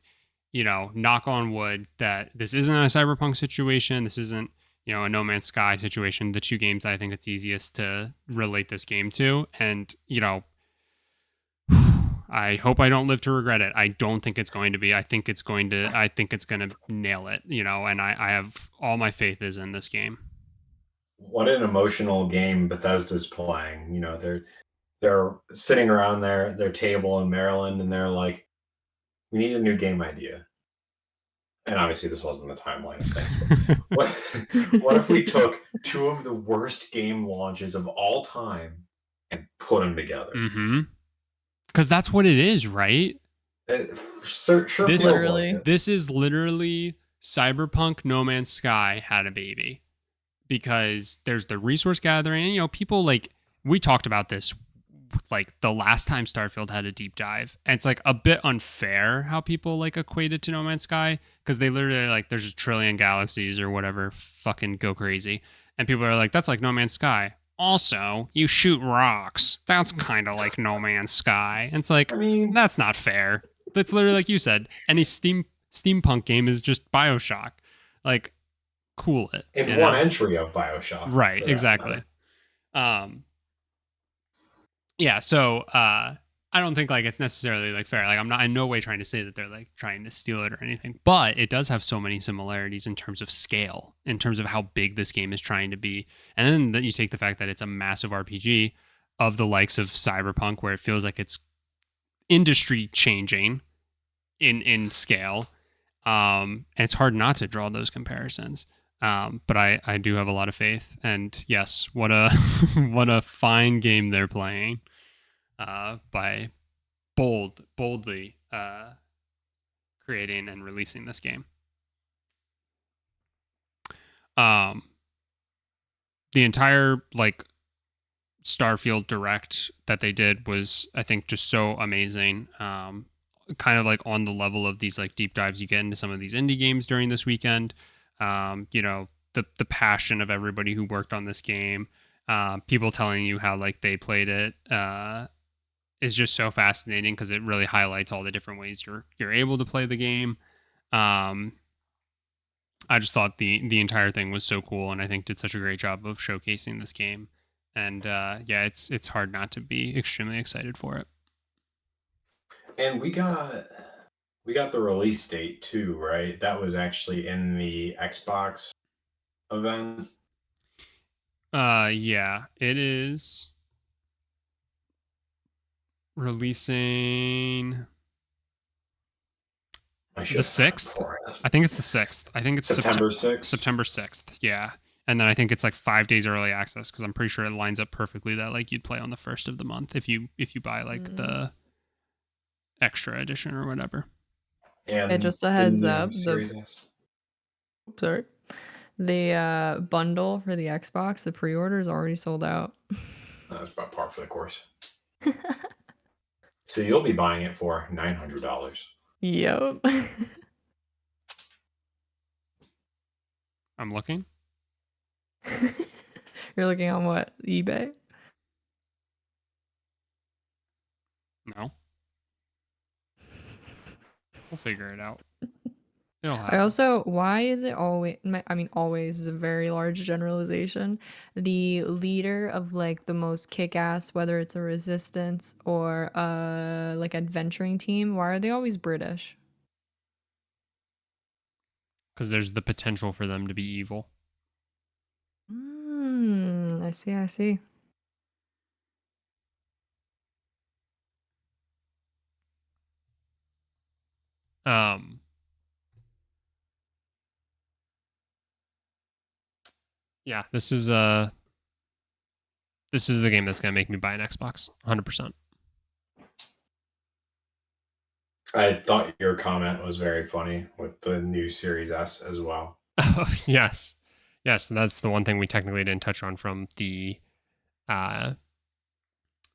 knock on wood that this isn't a Cyberpunk situation. This isn't, a No Man's Sky situation, the two games I think it's easiest to relate this game to. And, I hope I don't live to regret it. I don't think it's going to be. I think it's going to nail it, and I have all my faith is in this game. What an emotional game Bethesda's playing. They're sitting around their table in Maryland, and they're like, "We need a new game idea." And obviously, this wasn't the timeline of things. But what if we took two of the worst game launches of all time and put them together? Mm-hmm. Because that's what it is, right? Sure this, feels like it. This is literally Cyberpunk No Man's Sky had a baby. Because there's the resource gathering, and people we talked about this the last time Starfield had a deep dive, and it's a bit unfair how people equate it to No Man's Sky, because they literally there's a trillion galaxies or whatever, fucking go crazy, and people are like, that's like No Man's Sky. Also, you shoot rocks. That's kind of like No Man's Sky. And it's that's not fair. That's literally like you said. Any steampunk game is just BioShock. Cool it. In one entry of BioShock. Right, exactly. Yeah, so I don't think it's necessarily fair. I'm not in no way trying to say that they're trying to steal it or anything, but it does have so many similarities in terms of scale, in terms of how big this game is trying to be. And then you take the fact that it's a massive RPG of the likes of Cyberpunk, where it feels like it's industry changing in scale. And it's hard not to draw those comparisons. But I do have a lot of faith, and yes, what a what a fine game they're playing by boldly creating and releasing this game. The entire Starfield Direct that they did was, I think, just so amazing. Kind of on the level of these deep dives you get into some of these indie games during this weekend. The passion of everybody who worked on this game, people telling you how they played it, is just so fascinating, because it really highlights all the different ways you're able to play the game. I just thought the entire thing was so cool, and I think did such a great job of showcasing this game. And yeah, it's hard not to be extremely excited for it. And we got the release date too, right? That was actually in the Xbox event. Yeah, it is releasing the 6th. I think it's the 6th. I think it's September 6th. September 6th. Yeah. And then I think it's 5 days early access, because I'm pretty sure it lines up perfectly that you'd play on the 1st of the month if you buy the extra edition or whatever. And just a heads up, sorry. The bundle for the Xbox, the pre-order is already sold out. That's about par for the course. So you'll be buying it for $900. Yep. I'm looking. You're looking on what? eBay? No. We'll figure it out. Why is it always, always is a very large generalization, the leader of the most kick-ass, whether it's a resistance or adventuring team, why are they always British? Because there's the potential for them to be evil. I see. Yeah, this is the game that's gonna make me buy an Xbox, 100%. I thought your comment was very funny with the new Series S as well. Oh, yes, and that's the one thing we technically didn't touch on from the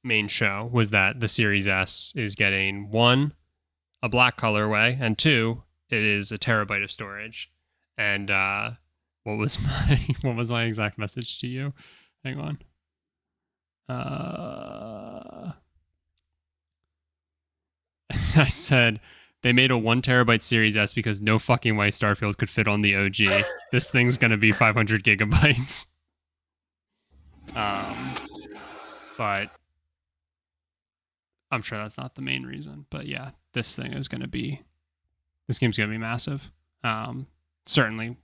main show, was that the Series S is getting 1, a black colorway, and 2, it is a terabyte of storage. And what was my exact message to you? Hang on. I said they made a 1 terabyte Series S because no fucking way Starfield could fit on the OG. This thing's gonna be 500 gigabytes. But I'm sure that's not the main reason. But yeah, this game's gonna be massive. Certainly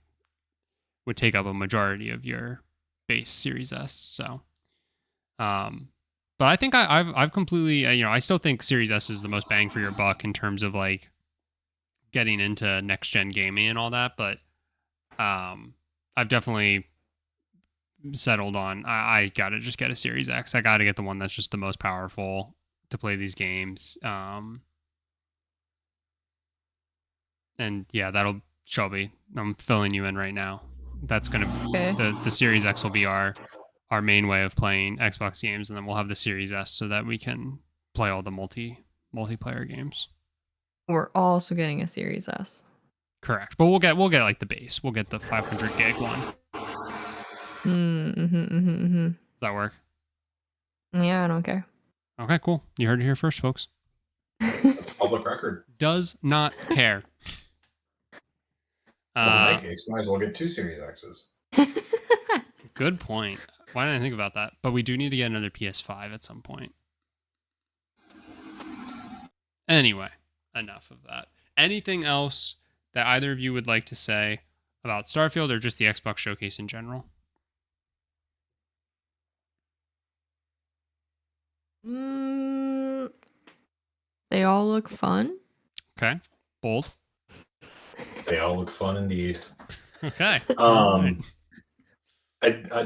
would take up a majority of your base Series S. So, but I think I've completely, I still think Series S is the most bang for your buck in terms of like getting into next gen gaming and all that. But I've definitely settled on I gotta just get a Series X. I gotta get the one that's just the most powerful to play these games. And yeah, that'll Shelby. I'm filling you in right now. That's gonna the Series X will be our main way of playing Xbox games, and then we'll have the Series S so that we can play all the multiplayer games. We're also getting a Series S. Correct, but we'll get like the base. We'll get the 500 gig one. Does that work? Yeah, I don't care. Okay, cool. You heard it here first, folks. That's public record. Does not care. In my case, might as well get 2 Series X's. Good point. Why didn't I think about that? But we do need to get another PS5 at some point. Anyway, enough of that. Anything else that either of you would like to say about Starfield or just the Xbox showcase in general? They all look fun. Okay. Bold. They all look fun indeed. Okay.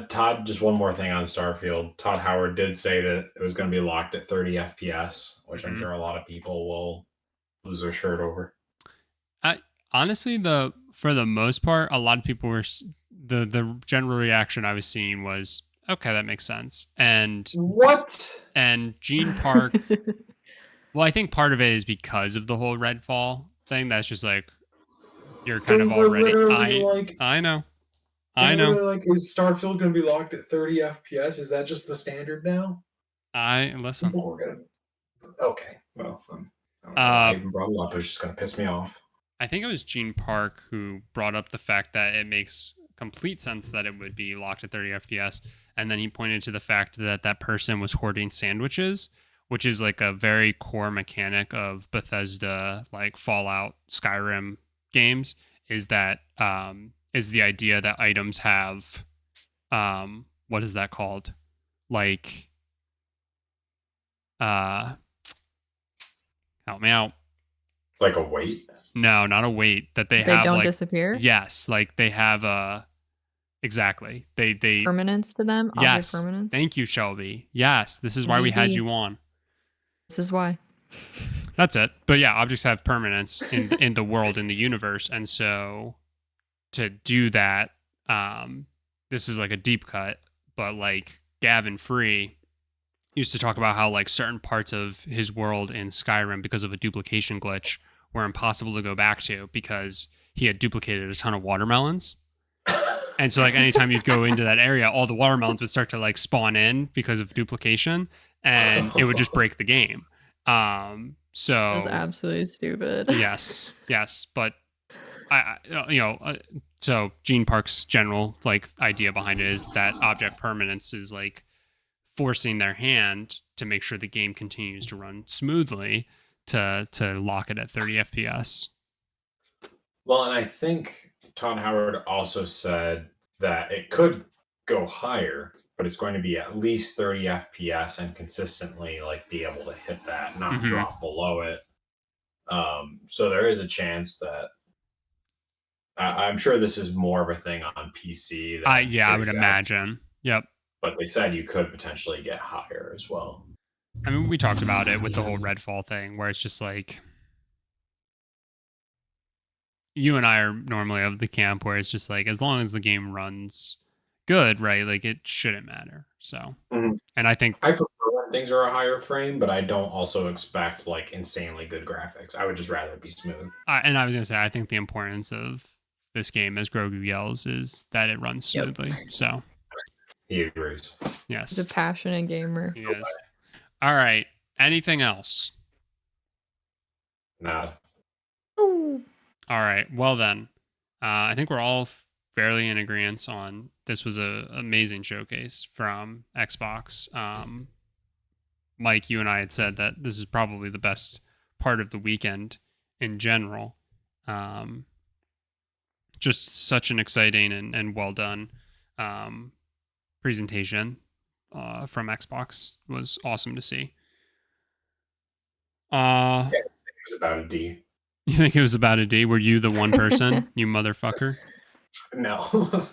Todd, just one more thing on Starfield. Todd Howard did say that it was going to be locked at 30 FPS, which I'm sure a lot of people will lose their shirt over. Honestly, for the most part, a lot of people were the general reaction I was seeing was, okay, that makes sense. And what? And Gene Park. Well, I think part of it is because of the whole Redfall thing. That's just like you're kind of already. I know. Like, is Starfield going to be locked at 30 FPS? Is that just the standard now? Listen. Okay. Well, I even brought it up. It was just going to piss me off. I think it was Gene Park who brought up the fact that it makes complete sense that it would be locked at 30 FPS. And then he pointed to the fact that that person was hoarding sandwiches, which is like a very core mechanic of Bethesda, like Fallout, Skyrim games, is that is the idea that items have what is that called? Like help me out. Like a weight? No, not a weight. That they have don't like, disappear? Yes, like they have exactly. They permanence to them? Yes. Permanence? Thank you, Shelby. Yes, this is why we had you on. This is why. That's it. But yeah, objects have permanence in the world, in the universe, and so to do that, this is like a deep cut, but like Gavin Free used to talk about how like certain parts of his world in Skyrim, because of a duplication glitch, were impossible to go back to because he had duplicated a ton of watermelons. And so like anytime you'd go into that area, all the watermelons would start to like spawn in because of duplication, and it would just break the game. So that was absolutely stupid. Yes, but so Gene Park's general like idea behind it is that object permanence is like forcing their hand to make sure the game continues to run smoothly to lock it at 30 FPS. Well, and I think Todd Howard also said that it could go higher, but it's going to be at least 30 FPS and consistently like be able to hit that, not drop below it. So there is a chance that I'm sure this is more of a thing on PC. I would imagine. Yep. But they said you could potentially get higher as well. I mean, we talked about it with the whole Redfall thing, where it's just like you and I are normally of the camp where it's just like as long as the game runs good, right? Like it shouldn't matter. So, and I think I prefer when things are a higher frame, but I don't also expect like insanely good graphics. I would just rather it be smooth. And I was gonna say, I think the importance of this game, as Grogu yells, is that it runs smoothly. So he agrees. Yes, he's a passionate gamer. He is. All right. Anything else? Nada. Oh, All right. Well then, I think we're all fairly in agreement on this was a amazing showcase from Xbox. Mike, you and I had said that this is probably the best part of the weekend in general. Um, just such an exciting and well done presentation from Xbox. It was awesome to see. Yeah, it was about a D. You think it was about a D? Were you the one person, you motherfucker? No.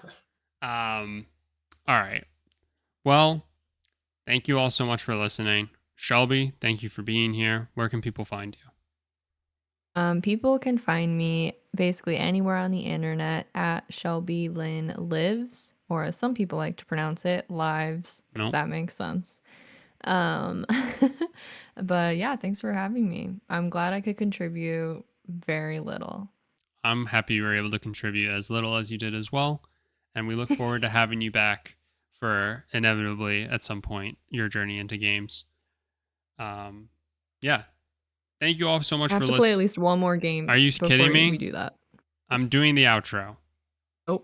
All right. Well, thank you all so much for listening. Shelby, thank you for being here. Where can people find you? People can find me basically anywhere on the internet at Shelby Lynn Lives, or as some people like to pronounce it, Lives, because Nope. that makes sense. Um, but yeah, thanks for having me. I'm glad I could contribute very little. I'm happy you were able to contribute as little as you did as well. And we look forward to having you back for inevitably at some point your journey into games. Yeah. Thank you all so much I have for to play at listening. least one more game Are you before kidding me? we do that. I'm doing the outro. Oh.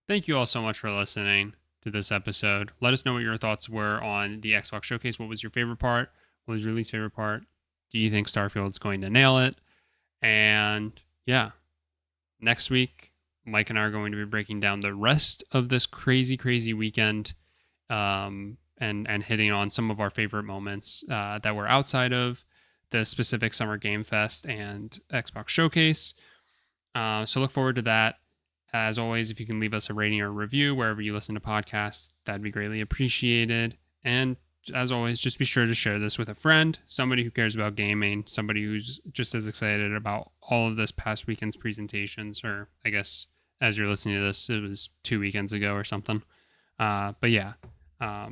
Thank you all so much for listening to this episode. Let us know what your thoughts were on the Xbox Showcase. What was your favorite part? What was your least favorite part? Do you think Starfield's going to nail it? And yeah, next week, Mike and I are going to be breaking down the rest of this crazy, crazy weekend and hitting on some of our favorite moments that were outside of the specific Summer Game Fest and Xbox Showcase. So look forward to that. As always, if you can leave us a rating or a review wherever you listen to podcasts, that'd be greatly appreciated. And as always, just be sure to share this with a friend, somebody who cares about gaming, somebody who's just as excited about all of this past weekend's presentations, or I guess as you're listening to this, it was 2 weekends ago or something. But yeah, that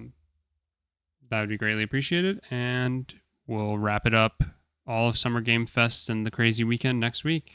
would be greatly appreciated. And we'll wrap it up all of Summer Game Fest and the crazy weekend next week.